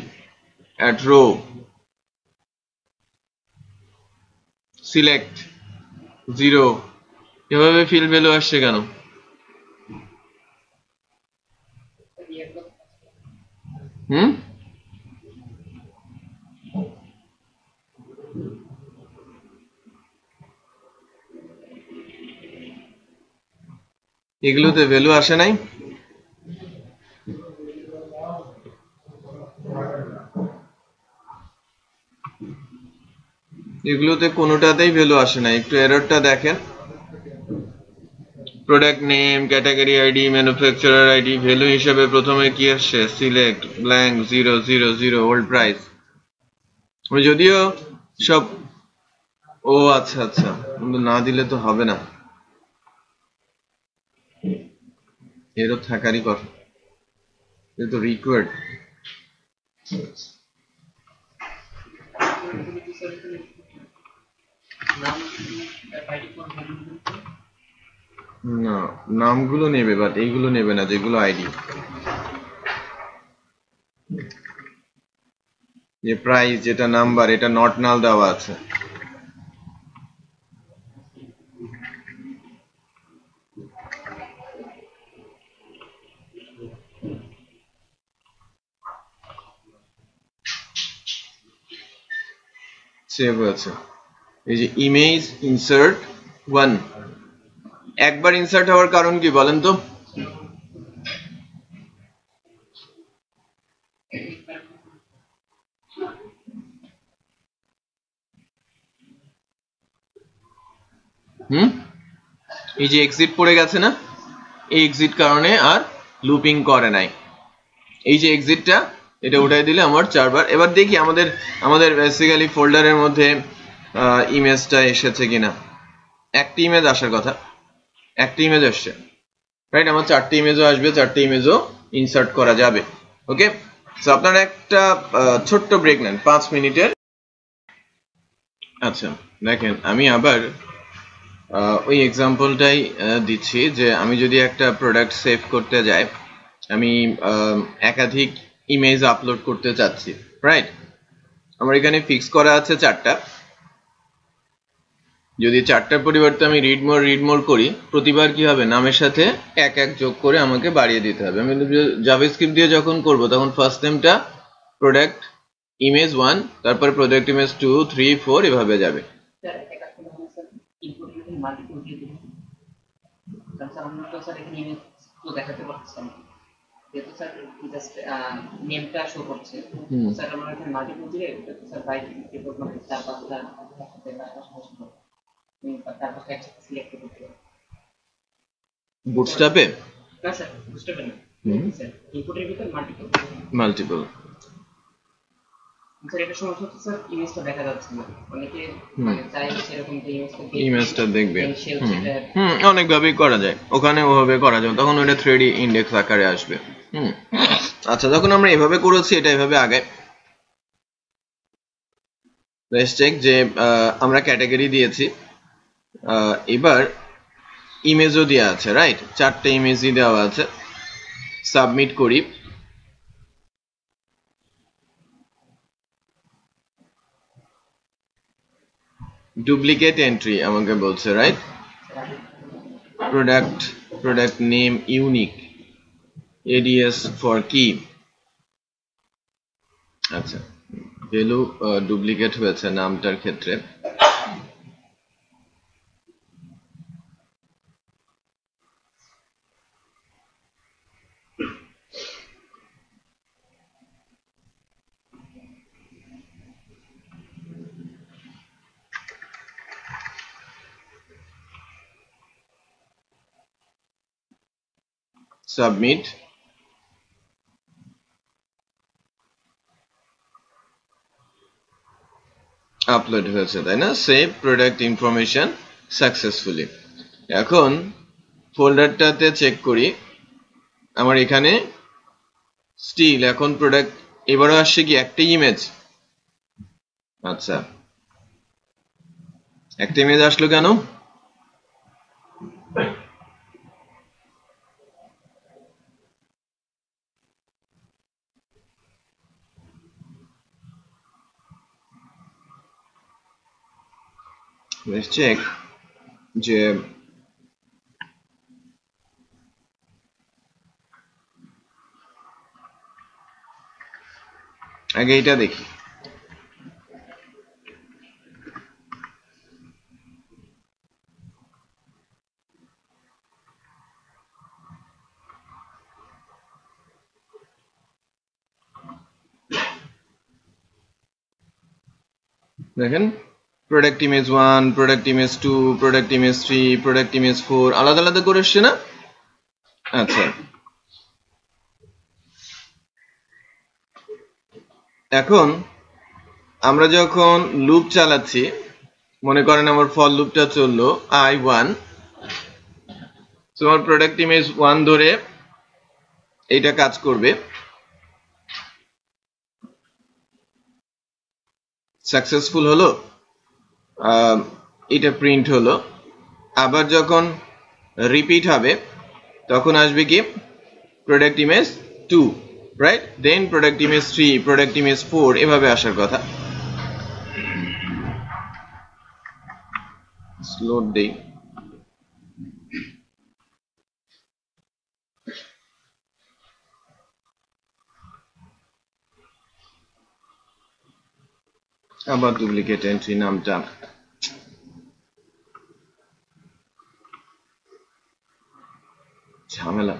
at row select 0 এভাবে field value আসছে কেন এগুলোতে value আসে নাই এগুলোতে কোনোটাতেই ভ্যালু আসে না একটু এররটা দেখেন product name category ID manufacturer ID value হিসেবে প্রথমে কি আসছে সিলেক্ট ব্ল্যাঙ্ক 000 ওল্ড প্রাইস আমি যদিও সব ও আচ্ছা আচ্ছা কিন্তু না দিলে তো হবে না এরও থাকারই কথা এটা তো রিকোয়ার্ড না নামগুলো নেবে বাট এইগুলো নেবে না যেগুলো আইডি যে প্রাইস যেটা নাম্বার এটা নট নাল দেওয়া আছে সেভ হয়েছে এই যে ইমেজ ইনসার্ট 1 একবার ইনসার্ট হওয়ার কারণ কি বলেন তো এই যে এক্সিট পড়ে গেছে না, এই এক্সিট কারণে আর লুপিং করে নাই। এই যে এক্সিটটা, এটা উঠাই দিলে আমার 4 বার। এবার দেখি আমাদের বেসিক্যালি ফোল্ডারের মধ্যে ইমেজটা এসেছে কিনা। একটা ইমেজ আসার কথা, একটা ইমেজ আসছে, রাইট? আমার 4টে ইমেজও আসবে, 4টে ইমেজও ইনসার্ট করা যাবে। ওকে, সো আপনারা একটা ছোট্ট ব্রেক নেন 5 মিনিটের। আচ্ছা দেখেন, আমি আবার ওই এক্সাম্পলটাই দিচ্ছি যে আমি যদি একটা প্রোডাক্ট সেভ করতে যাই, আমি একাধিক ইমেজ আপলোড করতে চাচ্ছি, রাইট? আমার এখানে ফিক্স করা আছে 4টা। যদি 4টার পরিবর্তে আমি রিড মোর করি, প্রতিবার কি হবে, নামের সাথে এক যোগ করে আমাকে বাড়িয়ে দিতে হবে। আমি জাভাস্ক্রিপ্ট দিয়ে যখন করব তখন ফার্স্ট নেমটা প্রোডাক্ট ইমেজ 1, তারপর প্রোডাক্ট ইমেজ 2, 3, 4 এভাবে যাবে। নেমটা শো করছে স্যার, আমরা এখানে মাল্টিপল দিলে স্যার বাই ডিফল্ট মানে 4-5টা তারপর একসাথে সিলেক্ট করতে হবে। বুটস্ট্র্যাপে না স্যার, বুটস্ট্র্যাপে না স্যার, ইনপুটের ভিতর মাল্টিপল স্যার। এটা সমস্যা হচ্ছে স্যার, ইমেজটা দেখা যাচ্ছে না। অনেকে মানে চাই সেরকম যে ইমেজটা দেখবে। অনেকভাবেই করা যায়, ওখানে ওভাবে করা যায়, তখন ওটা 3D ইন্ডেক্স আকারে আসবে। আচ্ছা, যখন আমরা এভাবে করেছি, এটা এভাবে আগে লেটস চেক যে আমরা ক্যাটাগরি দিয়েছি, এবার ইমেজও দেওয়া আছে, রাইট? 4টে ইমেজই দেওয়া আছে। সাবমিট করি। ডুপ্লিকেট এন্ট্রি আমাকে বলছে, right? Product name unique, ads for কি। আচ্ছা, ভ্যালু ডুপ্লিকেট হয়েছে নামটার ক্ষেত্রে। সাবমিট। আপলোড হয়েছে, তাই না? Save product information successfully. এখন ফোল্ডারটাতে চেক করি, আমার এখানে স্টিল এখন প্রোডাক্ট এবারও আসছে কি একটা ইমেজ। আচ্ছা, একটা ইমেজ আসলো কেন? Let's check যে আগে এটা দেখি। দেখেন, product image 1, product image 2, product image 3, product image 4 আলাদা আলাদা করে আসছে না? আচ্ছা, এখন আমরা যখন লুপ চালাচ্ছি, মনে করেন আমার ফর লুপটা চললো i1, তোমার প্রোডাক্ট ইমেজ 1 ধরে এইটা কাজ করবে, সাকসেসফুল হলো, এটা প্রিন্ট হলো। আবার যখন রিপিট হবে তখন আসবে কি প্রোডাক্ট ইমেজ 2, রাইট? দেন প্রোডাক্ট ইমেজ 3, প্রোডাক্ট ইমেজ 4 এভাবে আসার কথা। স্লোড দেই। আবার ডুপ্লিকেট এন্ট্রি নামটা ঝামেলা।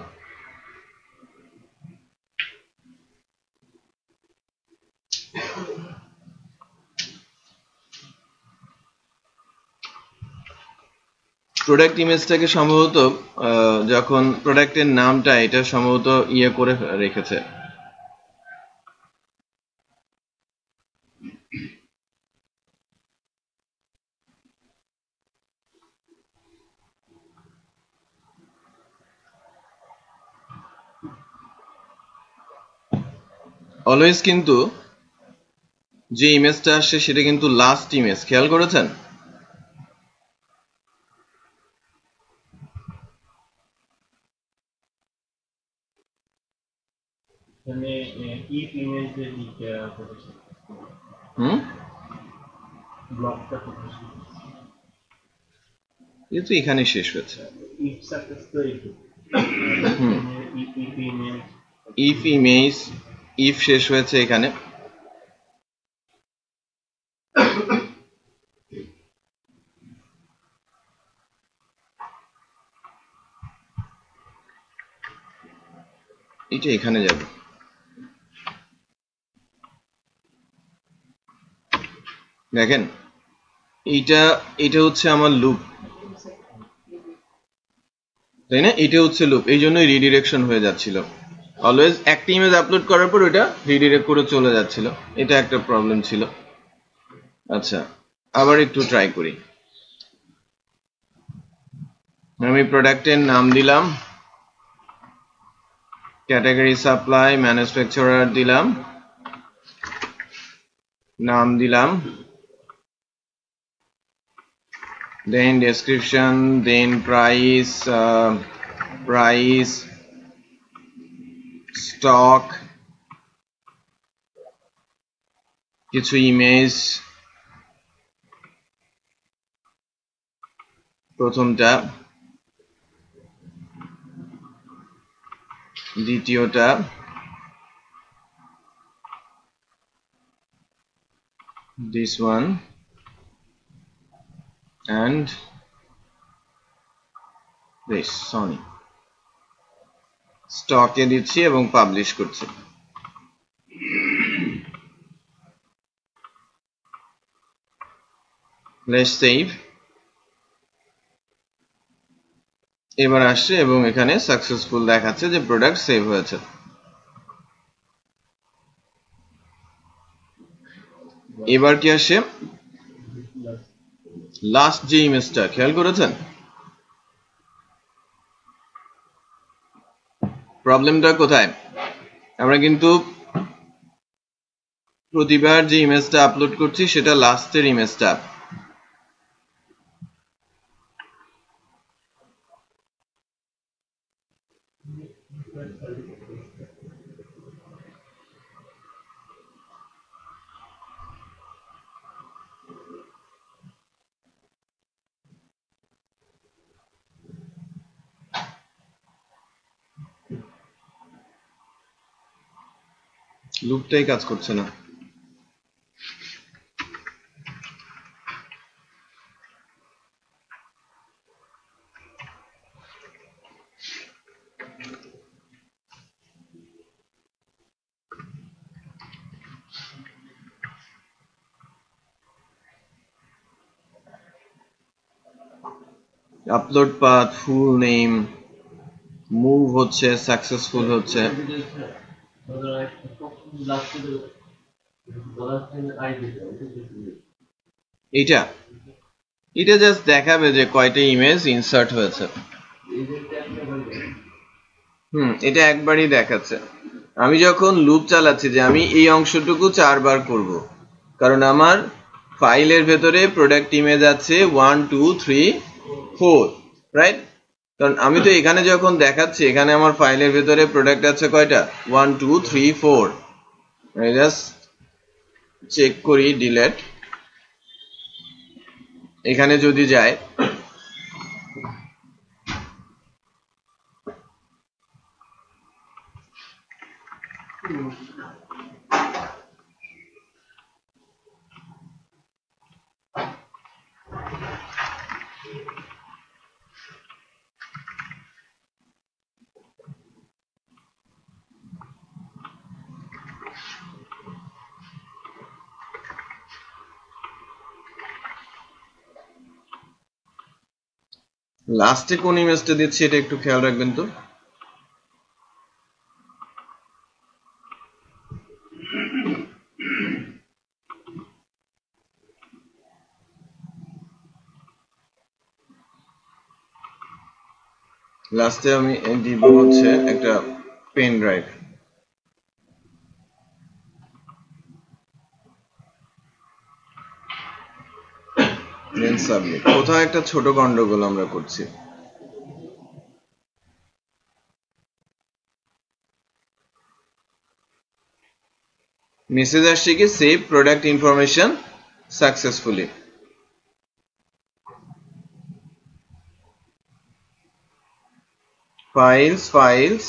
প্রোডাক্ট ইমেজটাকে সম্ভবত যখন প্রোডাক্টের নামটা এটা সম্ভবত ইয়ে করে রেখেছে। অলওয়েজ কিন্তু যে ইমেজটা আসছে সেটা কিন্তু লাস্ট ইমেজ, খেয়াল করেছেন? if image ব্লকটা এ তো এখানে শেষ হয়েছে। if success তো এইটুকু if image if শেষ হয়েছে এখানে। এটা এখানে যাবে। দেখেন এটা হচ্ছে আমার লুপ, তাই না? এটা হচ্ছে লুপ, এই জন্যই রিডিরেকশন হয়ে যাচ্ছিল। অলওয়েজ একটা ইমেজ আপলোড করার পর ওটা রিডিরেক্ট করে চলে যাচ্ছিল, এটা একটা প্রবলেম ছিল। আচ্ছা, আবার একটু ট্রাই করি। আমি প্রোডাক্টের নাম দিলাম, ক্যাটাগরি সাপ্লাই, ম্যানুফ্যাকচারার দিলাম, নাম দিলাম, then description, then price, stock, কিছু ইমেজ, প্রথমটা, দ্বিতীয়টা, this one and this, Sony। স্টকে দিচ্ছি এবং পাবলিশ করছি। Let's save. এবার আসছে এবং এখানে সাকসেসফুল দেখাচ্ছে যে প্রোডাক্ট সেভ হয়েছে। এবার কি আসে? লাস্ট যে ইমেজটা, খেয়াল করেছেন? প্রবলেমটা কোথায়? আমরা কিন্তু প্রতিবার যে ইমেজটা আপলোড করছি সেটা লাস্টের ইমেজটা। লুপটাই কাজ করছে না। Upload path, full name, move হচ্ছে, সাকসেসফুল হচ্ছে। এটা জাস্ট দেখাবে যে কয়টা ইমেজ ইনসার্ট হয়েছে। এটা একবারই দেখাচ্ছে। আমি যখন লুপ চালাচ্ছি যে আমি এই অংশটুকু 4 বার করব, কারণ আমার ফাইলের ভেতরে প্রোডাক্ট ইমেজ আছে 1 2 3 4, রাইট? কারণ আমি তো এখানে যখন দেখাচ্ছি এখানে আমার ফাইলের ভেতরে প্রোডাক্ট আছে কয়টা? 1 2 3 4। আমি জাস্ট চেক করি, ডিলেট। এখানে যদি যায়, লাস্টে কোন ইমেজটা দিচ্ছি এটা একটু খেয়াল রাখবেন তো। লাস্টে আমি দিব হচ্ছে একটা পেন ড্রাইভ। দেন সাবমিট। কোথাও একটা ছোট গন্ডগোল আমরা করছি। মেসেজ আসছে কি save product information successfully. Files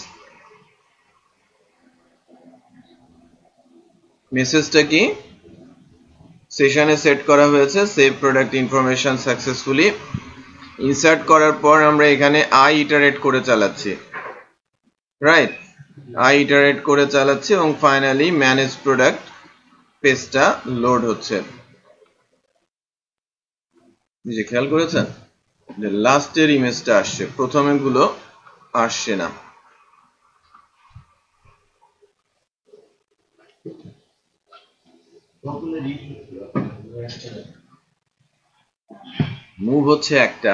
মেসেজটা কি সেশনে সেট করা হয়েছে save product information successfully. Insert করার পর আমরা এখানে আই ইটারেট করে চালাচ্ছি, রাইট? আই ইটারেট করে চালাচ্ছি এবং ফাইনালি ম্যানেজ প্রোডাক্ট পেজটা লোড হচ্ছে। যে খেয়াল করেছেন যে লাস্টের ইমেজটা আসছে, প্রথমে গুলো আসছে না। মুভ হচ্ছে একটা,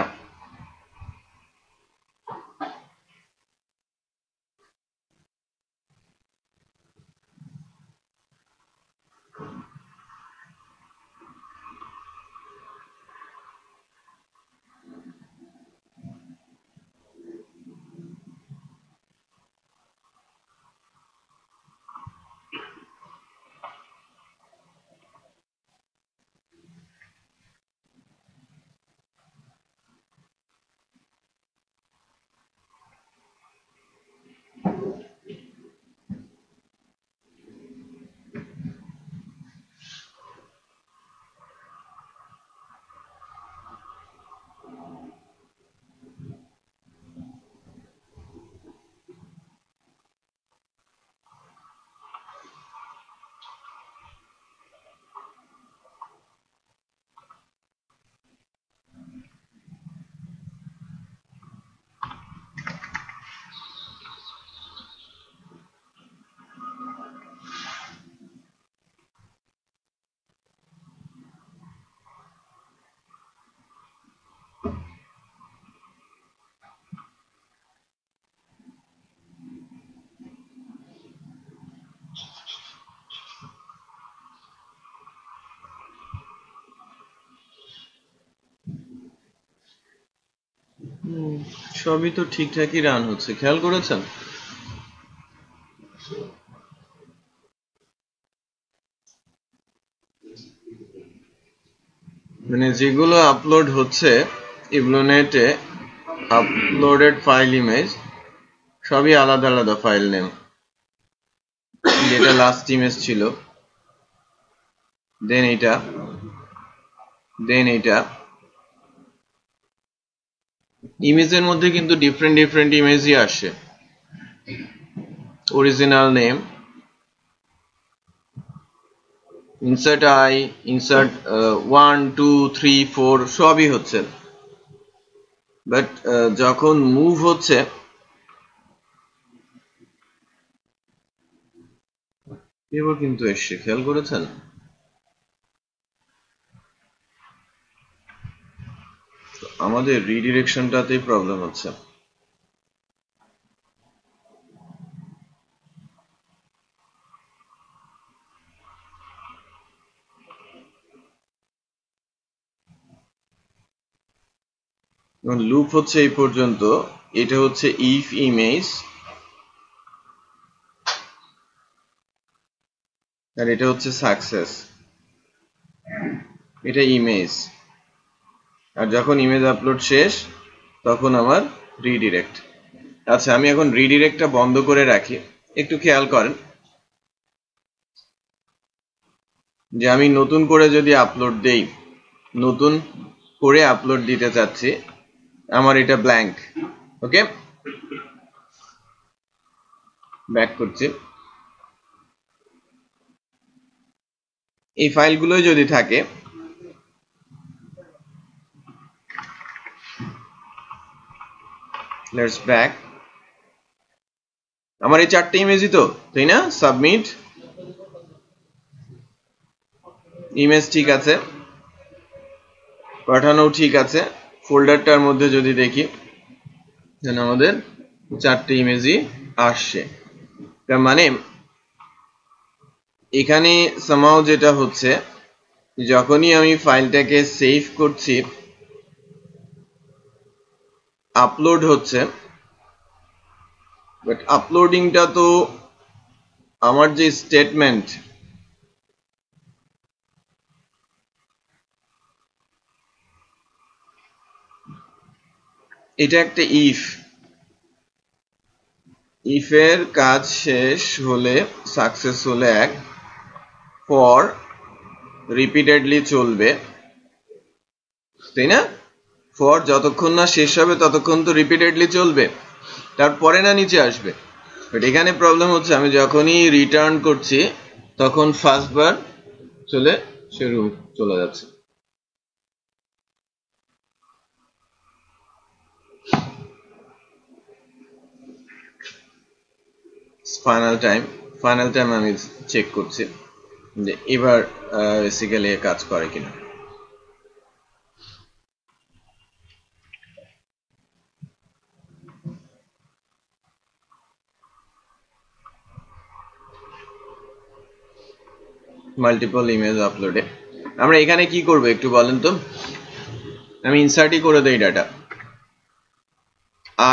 সবই তো ঠিকঠাকই রান হচ্ছে, খেয়াল করেছেন? মানে যেগুলো আপলোড হচ্ছে ইবলোনেটে, আপলোডেড ফাইল ইমেজ সবই আলাদা আলাদা ফাইল নেম। যেটা লাস্ট ইমেজ ছিল, দেন এটা ইমেজের মধ্যে কিন্তু ডিফারেন্ট ইমেজই আসে। Original name, insert I, insert 1 2 3 4 সবই হচ্ছে, বাট যখন মুভ হচ্ছে এবার কিন্তু এসছে, খেয়াল করেছেন? আমাদের রিডিরেকশনটাতেই প্রবলেম হচ্ছে। লুপ হচ্ছে এই পর্যন্ত, এটা হচ্ছে ইফ ইমেজ আর এটা হচ্ছে সাকসেস, এটা ইমেজ। আর যখন ইমেজ আপলোড শেষ তখন আমার রিডিরেক্ট। আচ্ছা, আমি এখন রিডিরেক্টটা বন্ধ করে রাখি। একটু খেয়াল করেন যে আমি নতুন করে যদি আপলোড দেই, নতুন করে আপলোড দিতে চাচ্ছি, আমার এটা ব্ল্যাঙ্ক। ওকে, ব্যাক করছি। এই ফাইলগুলোই যদি থাকে লেটস ব্যাক। আমার এই চারটে ইমেজই তো, তাই না? সাবমিট ইমেজ ঠিক আছে, পাঠানো ঠিক আছে। ফোল্ডারটার মধ্যে যদি দেখি তাহলে আমাদের চারটে ইমেজই আসছে। তার মানে এখানে সামহাউ যেটা হচ্ছে, যখনই আমি ফাইলটাকে সেভ করছি, আপলোড হচ্ছে, বাট আপলোডিংটা তো আমার যে স্টেটমেন্ট, এটা একটা ইফ, ইফের কাজ শেষ হলে সাকসেস হলে 1, ফর রিপিটেডলি চলবে, তাই না? ফর যতক্ষণ না শেষ হবে ততক্ষণ তো রিপিটেডলি চলবে, তারপরে না নিচে আসবে। বাট এখানে প্রবলেম হচ্ছে আমি যখনই রিটার্ন করছি তখন ফার্স্ট বার চলে যাচ্ছে। ফাইনাল টাইম আমি চেক করছি যে এবার বেসিক্যালি কাজ করে কিনা। মাল্টিপল ইমেজ আপলোডে আমরা এখানে কি করব একটু বলেন তো? আমি ইনসার্টই করে দেই ডাটা।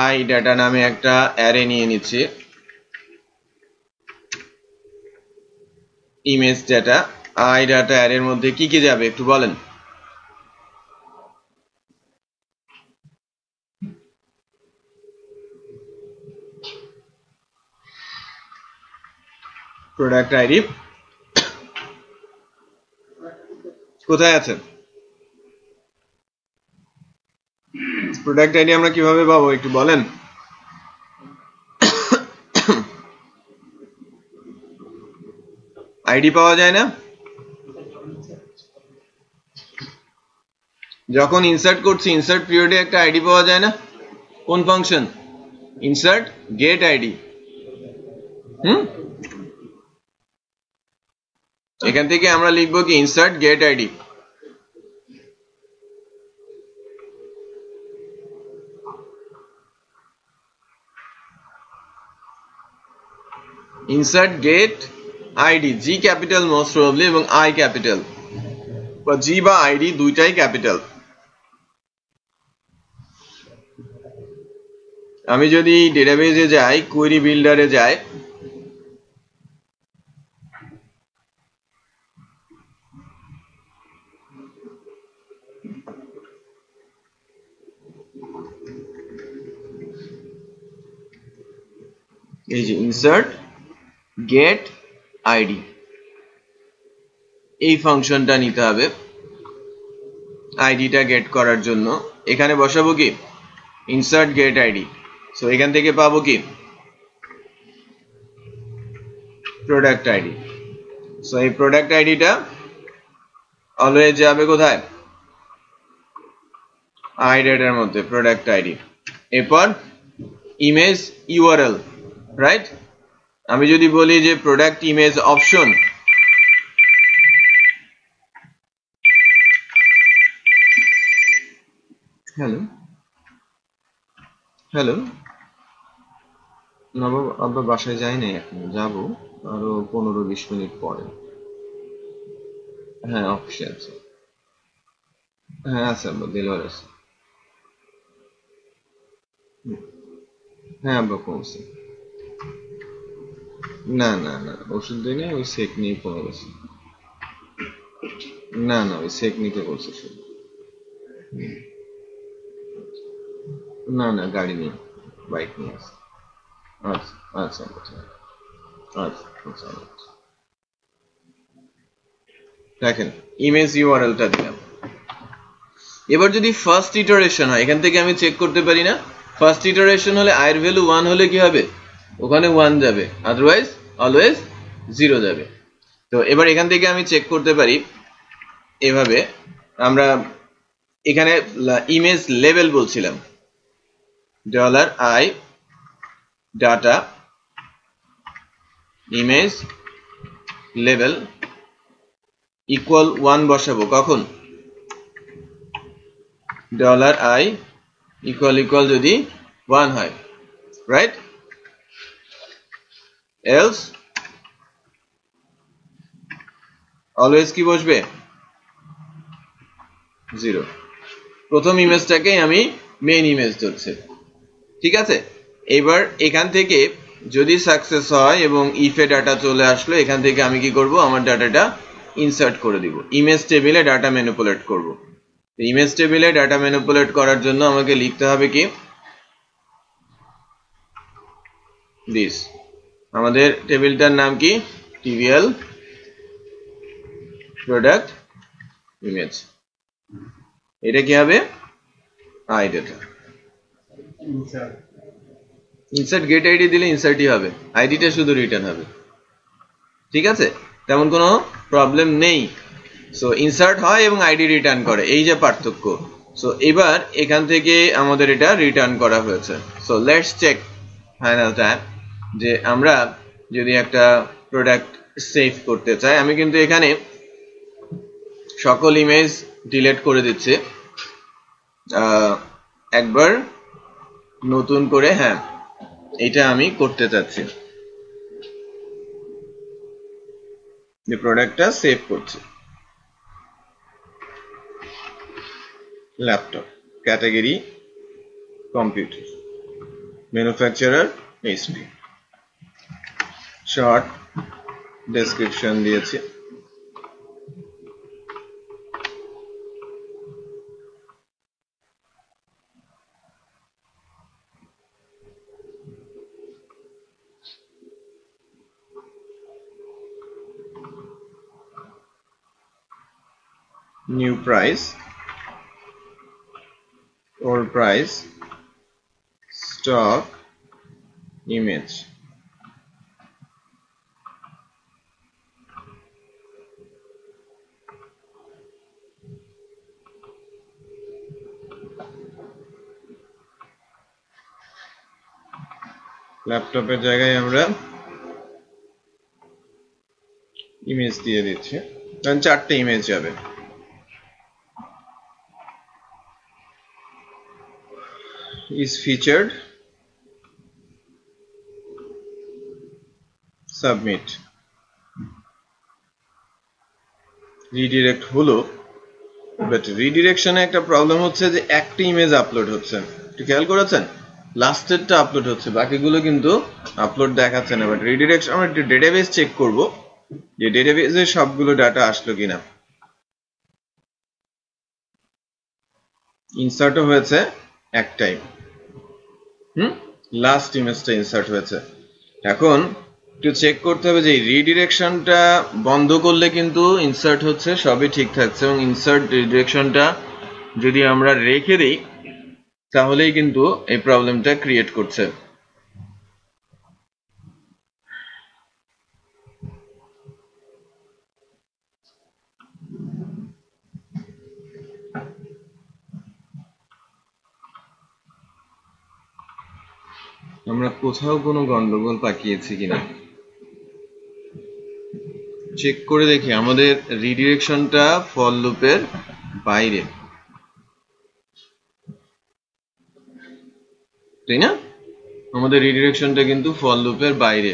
আই ডাটা নামে একটা অ্যারে নিয়ে নিচ্ছি, ইমেজ ডাটা। আই ডাটা অ্যারের মধ্যে কি কি যাবে একটু বলেন? প্রোডাক্ট আইডি কোথায় আছে? প্রোডাক্ট আইডি আমরা কিভাবে পাবো একটু বলেন? আইডি পাওয়া যায় না যখন ইনসার্ট করছি? ইনসার্ট পিরিয়ডে একটা আইডি পাওয়া যায় না? কোন ফাংশন? Insert get ID. এখান থেকে আমরা লিখবো কি insert get ID. Insert get ID, G capital most probably এবং আই ক্যাপিটাল, বা জি বা আইডি দুইটাই ক্যাপিটাল। আমি যদি ডেটাবেজে যাই, কোয়েরি বিল্ডারে যাই, এই যে ইনসার্ট গেট আইডি, এই ফাংশনটা নিতে হবে আইডিটা গেট করার জন্য। এখানে বসাবো কি ইনসার্ট গেট আইডি। সো এখান থেকে পাবো কি প্রোডাক্ট আইডি। সো এই প্রোডাক্ট আইডিটা অলওয়েজ যাবে কোথায়? আই ডাটার মধ্যে প্রোডাক্ট আইডি। এরপর ইমেজ ইউআরএল, রাইট? আমি যদি বলি যে প্রোডাক্ট ইমেজ অপশন, হ্যালো নবাব আব্বা বাসায় যাই নাই এখনো, যাবো আরো 15-20 মিনিট পরে। হ্যাঁ অফিসে আছে। হ্যাঁ আছে আব্বা, ডেলিভার আছে। হ্যাঁ আব্বা কমছে। না না না ওষুধ দিই না, ওই সেক নিয়ে কমে গেছে। না না ওই সেক নিতে বলছে শুধু। না না গাড়ি নেই, বাইক নিয়ে আছে। আচ্ছা আচ্ছা আচ্ছা আচ্ছা আচ্ছা আচ্ছা। দেখেন ইমেজ ইউআরএলটা দিলাম। এবার যদি ফার্স্ট ইটারেশন হয়, এখান থেকে আমি চেক করতে পারি না? ফার্স্ট ইটারেশন হলে আই এর ভ্যালু 1 হলে কি হবে? ওখানে 1 যাবে, আদারওয়াইজ অলওয়েজ 0 যাবে। তো এবার এখান থেকে আমি চেক করতে পারি এভাবে। আমরা এখানে ইমেজ লেভেল বলছিলাম, $i data image level equal 1 বসাবো কখন $i equal যদি 1 হয় right else always কি বসবে 0 প্রথম ইমেজটাকে আমি মেইন ইমেজ ধরছি ঠিক আছে এবার এখান থেকে যদি সাকসেস হয় এবং ইফ এ ডাটা চলে আসলো এখান থেকে আমি কি করব আমার ডাটাটা ইনসার্ট করে দিব ইমেজ টেবিলে ডাটা ম্যানিপুলেট করব ইমেজ টেবিলে ডাটা ম্যানিপুলেট করার জন্য আমাকে লিখতে হবে কি দিস আমাদের টেবিলটার নাম কি tvl প্রোডাক্ট ইমেজ এটা কি হবে I data insert. Insert get ID দিলে ইনসার্টই হবে আইডিটা শুধু রিটার্ন হবে ঠিক আছে তেমন কোনো প্রবলেম নেই সো ইনসার্ট হয় এবং আইডি রিটার্ন করে এই যে পার্থক্য সো এবার এখান থেকে আমাদের এটা রিটার্ন করা হয়েছে so let's check final time যে আমরা যদি একটা প্রোডাক্ট সেভ করতে চাই আমি কিন্তু এখানে সকল ইমেজ ডিলিট করে দিচ্ছি একবার নতুন করে হ্যাঁ এটা আমি করতে চাচ্ছি যে প্রোডাক্টটা সেভ করছি laptop category computer manufacturer HP short description দিয়েছি new price old price stock image ল্যাপটপের জায়গায় আমরা ইমেজ দিয়ে দিচ্ছি কারণ 4টে ইমেজ যাবে is featured submit redirect হলো বাট রিডিরেকশনে একটা প্রবলেম হচ্ছে যে একটা ইমেজ আপলোড হচ্ছে একটু খেয়াল করেছেন লাস্টেরটা আপলোড হচ্ছে বাকিগুলো কিন্তু আপলোড দেখাচ্ছে না বাট রিডিরেকশন আমরা একটু ডেটাবেস চেক করব যে ডেটাবেসে সবগুলো ডাটা আসলো কিনা ইনসার্টও হয়েছে একটাই লাস্ট ইমেজটা ইনসার্ট হয়েছে এখন একটু চেক করতে হবে যে রিডিরেকশনটা বন্ধ করলে কিন্তু ইনসার্ট হচ্ছে সবই ঠিক থাকছে এবং ইনসার্ট রিডিরেকশনটা যদি আমরা রেখে দিই তাহলেই কিন্তু এই প্রবলেমটা ক্রিয়েট করছে আমরা কোথাও কোনো গন্ডগোল পাকিয়েছি কিনা চেক করে দেখি আমাদের রিডিরেকশনটা ফর লুপের বাইরে তাই না আমাদের রিডিরেকশনটা কিন্তু ফর লুপের বাইরে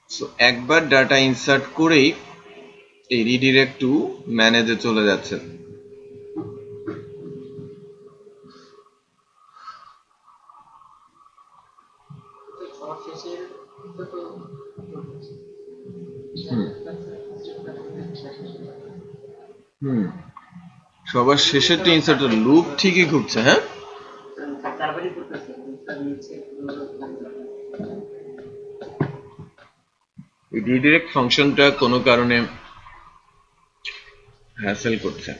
সো একবার ডাটা ইনসার্ট করেই এই রিডিরেক্ট টু ম্যানেজে চলে যাচ্ছে সবার শেষেরটা ইনসার্ট লুপ ঠিকই ঘুরছে হ্যাঁ রিডিরেক্ট ফাংশনটা কোনো কারণে হ্যাসেল করছে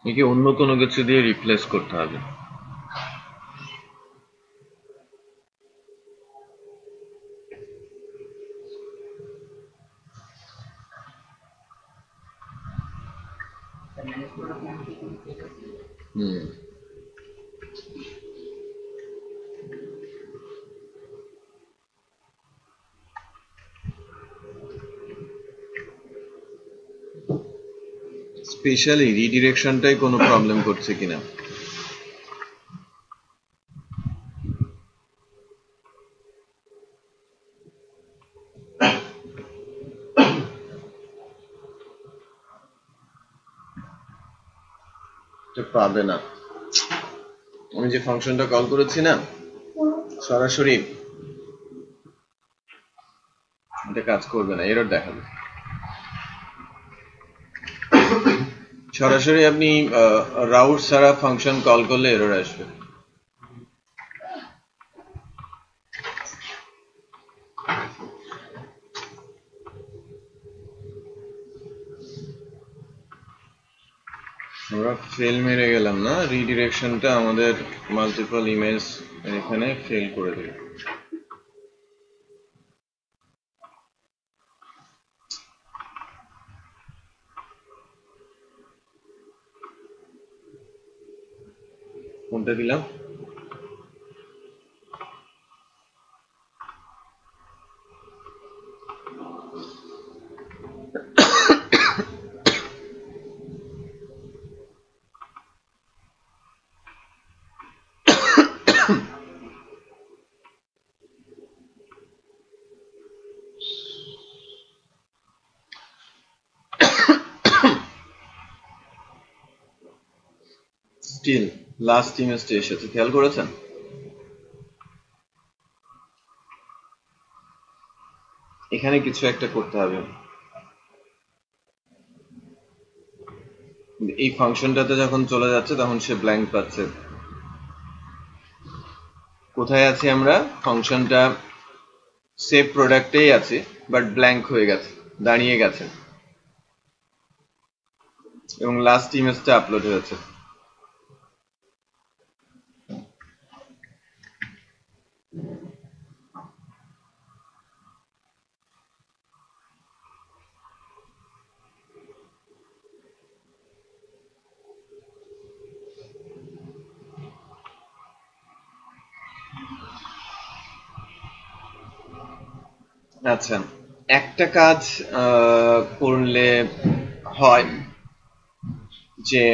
একে অন্য কোনো কিছু দিয়ে রিপ্লেস করতে হবে ম্যানেজ প্রোডাক্ট নামটি কিন্তু ঠিক আছে। স্পেশালি রিডিরেকশনটাই কোনো প্রবলেম করছে কিনা। পাবে না, আমি যে ফাংশনটা কল করেছি না সরাসরি এটা কাজ করবে না, এরর দেখাবে। সরাসরি আপনি রাউট ছাড়া ফাংশন কল করলে এরর আসবে। আমরা ফেল মেরে গেলাম না, রিডিরেকশনটা আমাদের মাল্টিপল ইমেজ এখানে ফেল করে দিল। কোনটা দিলাম? স্টিল লাস্ট ইমেজটা এসেছে, খেয়াল করেছেন? এখানে কিছু একটা করতে হবে। এই ফাংশনটাতে যখন চলে যাচ্ছে তখন সে ব্ল্যাঙ্ক পাচ্ছে। কোথায় আছি আমরা? ফাংশনটা সেভ প্রোডাক্টেই আছে, বাট ব্ল্যাঙ্ক হয়ে গেছে, দাঁড়িয়ে গেছে, এবং লাস্ট ইমেজটা আপলোড হয়েছে। আচ্ছা, একটা কাজ করলে হয় যে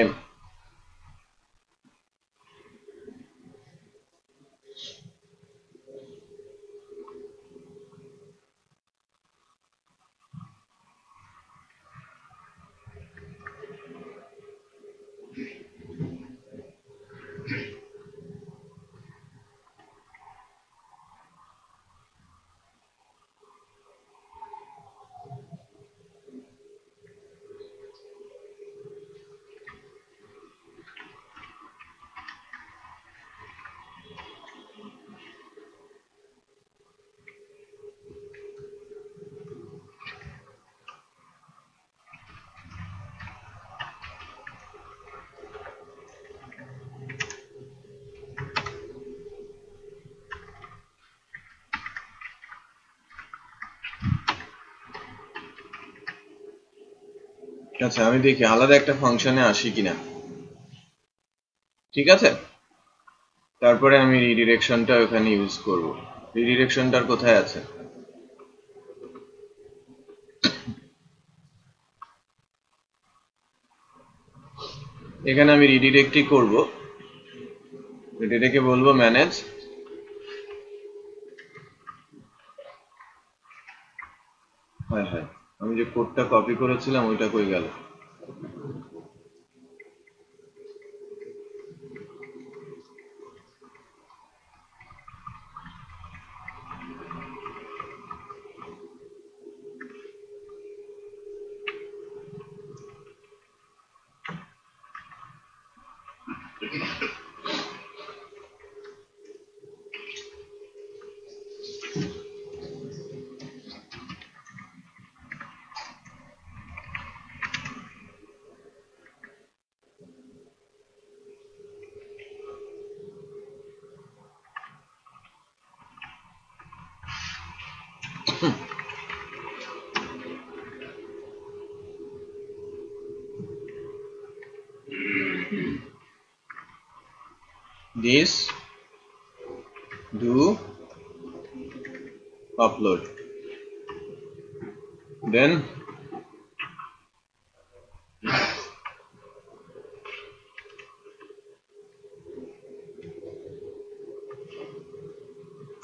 আচ্ছা আমি দেখি আলাদা একটা ফাংশনে আসি কিনা, ঠিক আছে? তারপরে আমি রিডিরেকশনটা ওখানে ইউজ করব। রিডিরেকশনটার কোথায় আছে? এখানে আমি রিডিরেক্টই করব, রিডিরেক্টে বলবো ম্যানেজ। হ্যাঁ হ্যাঁ, আমি যে কোডটা কপি করেছিলাম ওইটা কই গেল? this do upload, then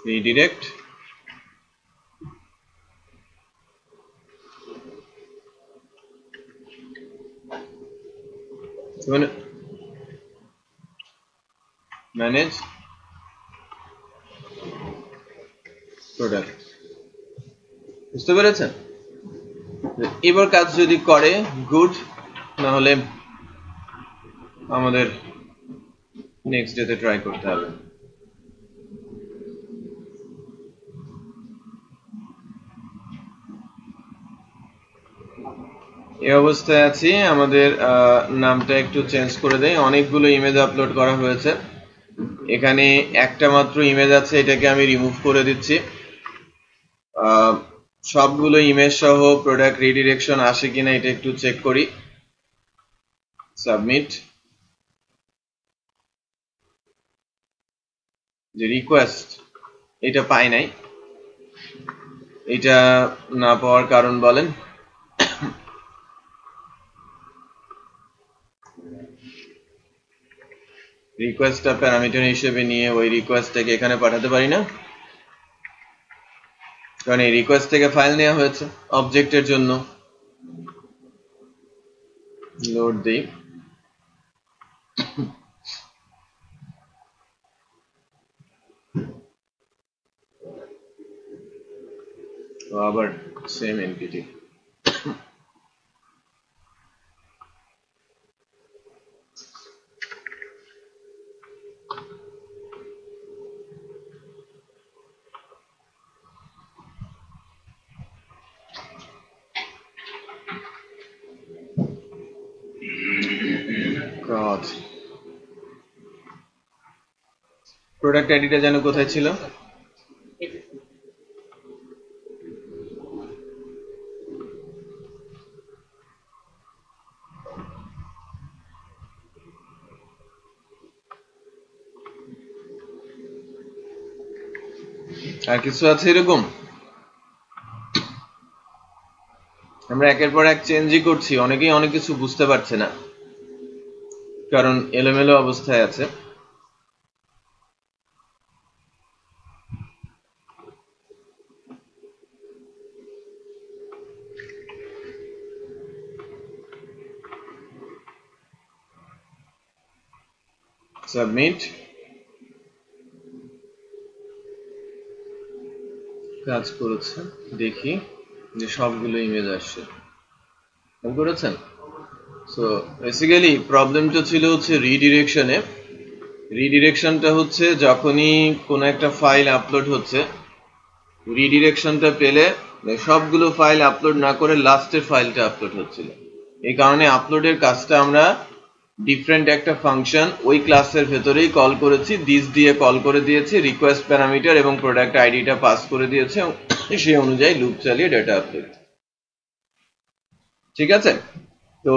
redirect manage product। বুঝতে পেরেছেন? এবার কাজ যদি করে গুড, না হলে আমাদের নেক্সট ডেতে ট্রাই করতে হবে। এই অবস্থায় আছি। আমাদের নামটা একটু চেঞ্জ করে দেই। অনেকগুলো ইমেজ আপলোড করা হয়েছে, এখানে একটা মাত্র ইমেজ আছে, এটাকে আমি রিমুভ করে দিচ্ছি। সবগুলো ইমেজ সহ প্রোডাক্ট রিডিরেকশন আসে কিনা এটা একটু চেক করি। সাবমিট। যে রিকোয়েস্ট এটা পাই নাই, এটা না পাওয়ার কারণ বলেন? রিকোয়েস্টটা প্যারামিটার হিসেবে নিয়ে ওই রিকোয়েস্টটাকে এখানে পাঠাতে পারি না, কারণ এই রিকোয়েস্ট থেকে ফাইল নেওয়া হয়েছে অবজেক্টের জন্য। লোড দেই। আবার সেম এনটিটি। প্রোডাক্ট আইডিটা যেন কোথায় ছিল? আর কিছু আছে এরকম? আমরা একের পর এক চেঞ্জই করছি, অনেকেই অনেক কিছু বুঝতে পারছে না, কারণ এলোমেলো অবস্থায় আছে। সাবমিট। কাজ করেছে, দেখি যে সবগুলো ইমেজ আসছে। করেছেন? সো বেসিক্যালি প্রবলেমটা ছিল হচ্ছে রিডিরেকশনে। রিডিরেকশনটা হচ্ছে যখনই কোনো একটা ফাইল আপলোড হচ্ছে, রিডিরেকশনটা পেলে সবগুলো ফাইল আপলোড না করে লাস্টের ফাইলটা আপলোড হচ্ছিল। এই কারণে আপলোডের কাজটা আমরা ডিফারেন্ট একটা ফাংশন ওই ক্লাসের ভেতরেই কল করেছি, দিস দিয়ে কল করে দিয়েছি, রিকোয়েস্ট প্যারামিটার এবং প্রোডাক্ট আইডিটা পাস করে দিয়েছে, সেই অনুযায়ী লুপ চালিয়ে ডেটা আপলোড। ঠিক আছে? তো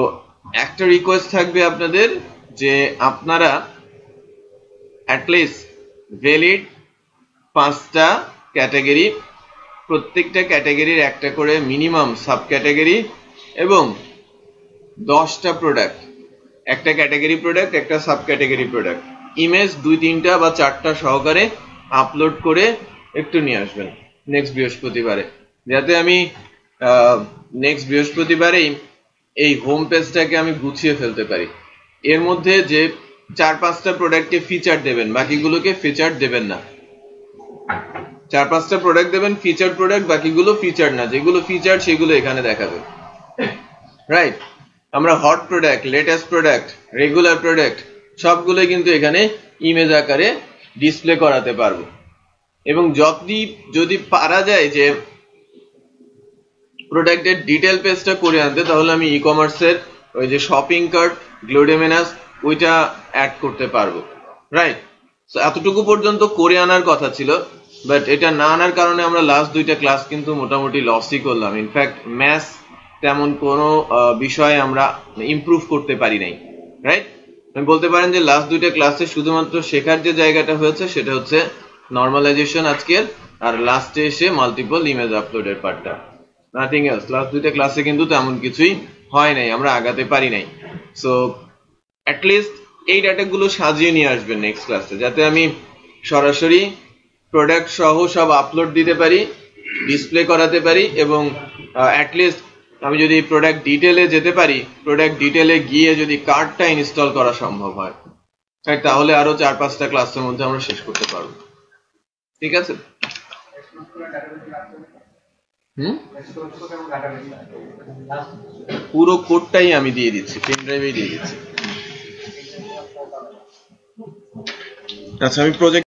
একটা রিকোয়েস্ট থাকবে আপনাদের যে আপনারা অ্যাটলিস্ট ভ্যালিড 5টা ক্যাটাগরি, প্রত্যেকটা ক্যাটাগরির একটা করে মিনিমাম সাব ক্যাটাগরি এবং 10টা প্রোডাক্ট, একটা ক্যাটাগরি প্রোডাক্ট, একটা সাব ক্যাটাগরি প্রোডাক্ট, ইমেজ 2-3টা বা 4টা সহকারে আপলোড করে একটু নিয়ে আসবেন নেক্সট বৃহস্পতিবারে, যাতে আমি নেক্সট বৃহস্পতিবারেই এই হোম পেজটাকে আমি গুছিয়ে ফেলতে পারি। এর মধ্যে যে 4-5টা প্রোডাক্টকে ফিচার দেবেন, বাকিগুলোকে ফিচার দেবেন না। 4-5টা প্রোডাক্ট দেবেন ফিচার প্রোডাক্ট, বাকিগুলো ফিচার না। যেগুলো ফিচার সেগুলো এখানে দেখাবে। রাইট? আমরা hot product, latest product, regular product সবগুলোই কিন্তু এখানে ইমেজ আকারে ডিসপ্লে করাতে পারবো। এবং যদি পারা যায় যে প্রোডাক্টের ডিটেল পেজটা করে আনতে, তাহলে আমি ই কমার্সের ওই যে শপিং কার্ট, গ্লোডেমেনাস ওইটা অ্যাড করতে পারবো। রাইট? সো এতটুকু পর্যন্ত করে আনার কথা ছিল, বাট এটা না আনার কারণে আমরা লাস্ট 2টা ক্লাস কিন্তু মোটামুটি লসই করলাম। ইনফ্যাক্ট ম্যাথস তেমন কোনো বিষয়ে আমরা ইমপ্রুভ করতে পারি নাই। রাইট? আমি বলতে পারেন যে লাস্ট দুইটা ক্লাসে শুধুমাত্র শেখার যে জায়গাটা হয়েছে সেটা হচ্ছে নর্মালাইজেশন আজকের, আর লাস্টে এসে মাল্টিপল ইমেজ আপলোডের পার্টটা, নাথিং এলস। লাস্ট দুইটা ক্লাসে কিন্তু তেমন কিছুই হয় নাই, আমরা আগাতে পারি নাই। সো অ্যাটলিস্ট এই ডাটাগুলো সাজিয়ে নিয়ে আসবেন নেক্সট ক্লাসে, যাতে আমি সরাসরি প্রোডাক্ট সহ সব আপলোড দিতে পারি, ডিসপ্লে করাতে পারি, এবং অ্যাটলিস্ট আমি যদি প্রোডাক্ট ডিটেলে যেতে পারি, প্রোডাক্ট ডিটেলে গিয়ে যদি কার্ডটা ইনস্টল করা সম্ভব হয়, তাহলে আরো 4-5টা ক্লাসের মধ্যে আমরা শেষ করতে পারবো। ঠিক আছে? পুরো কোডটাই আমি দিয়ে দিচ্ছি, পেন ড্রাইভেই দিয়ে দিচ্ছি। আচ্ছা, আমি প্রজেক্ট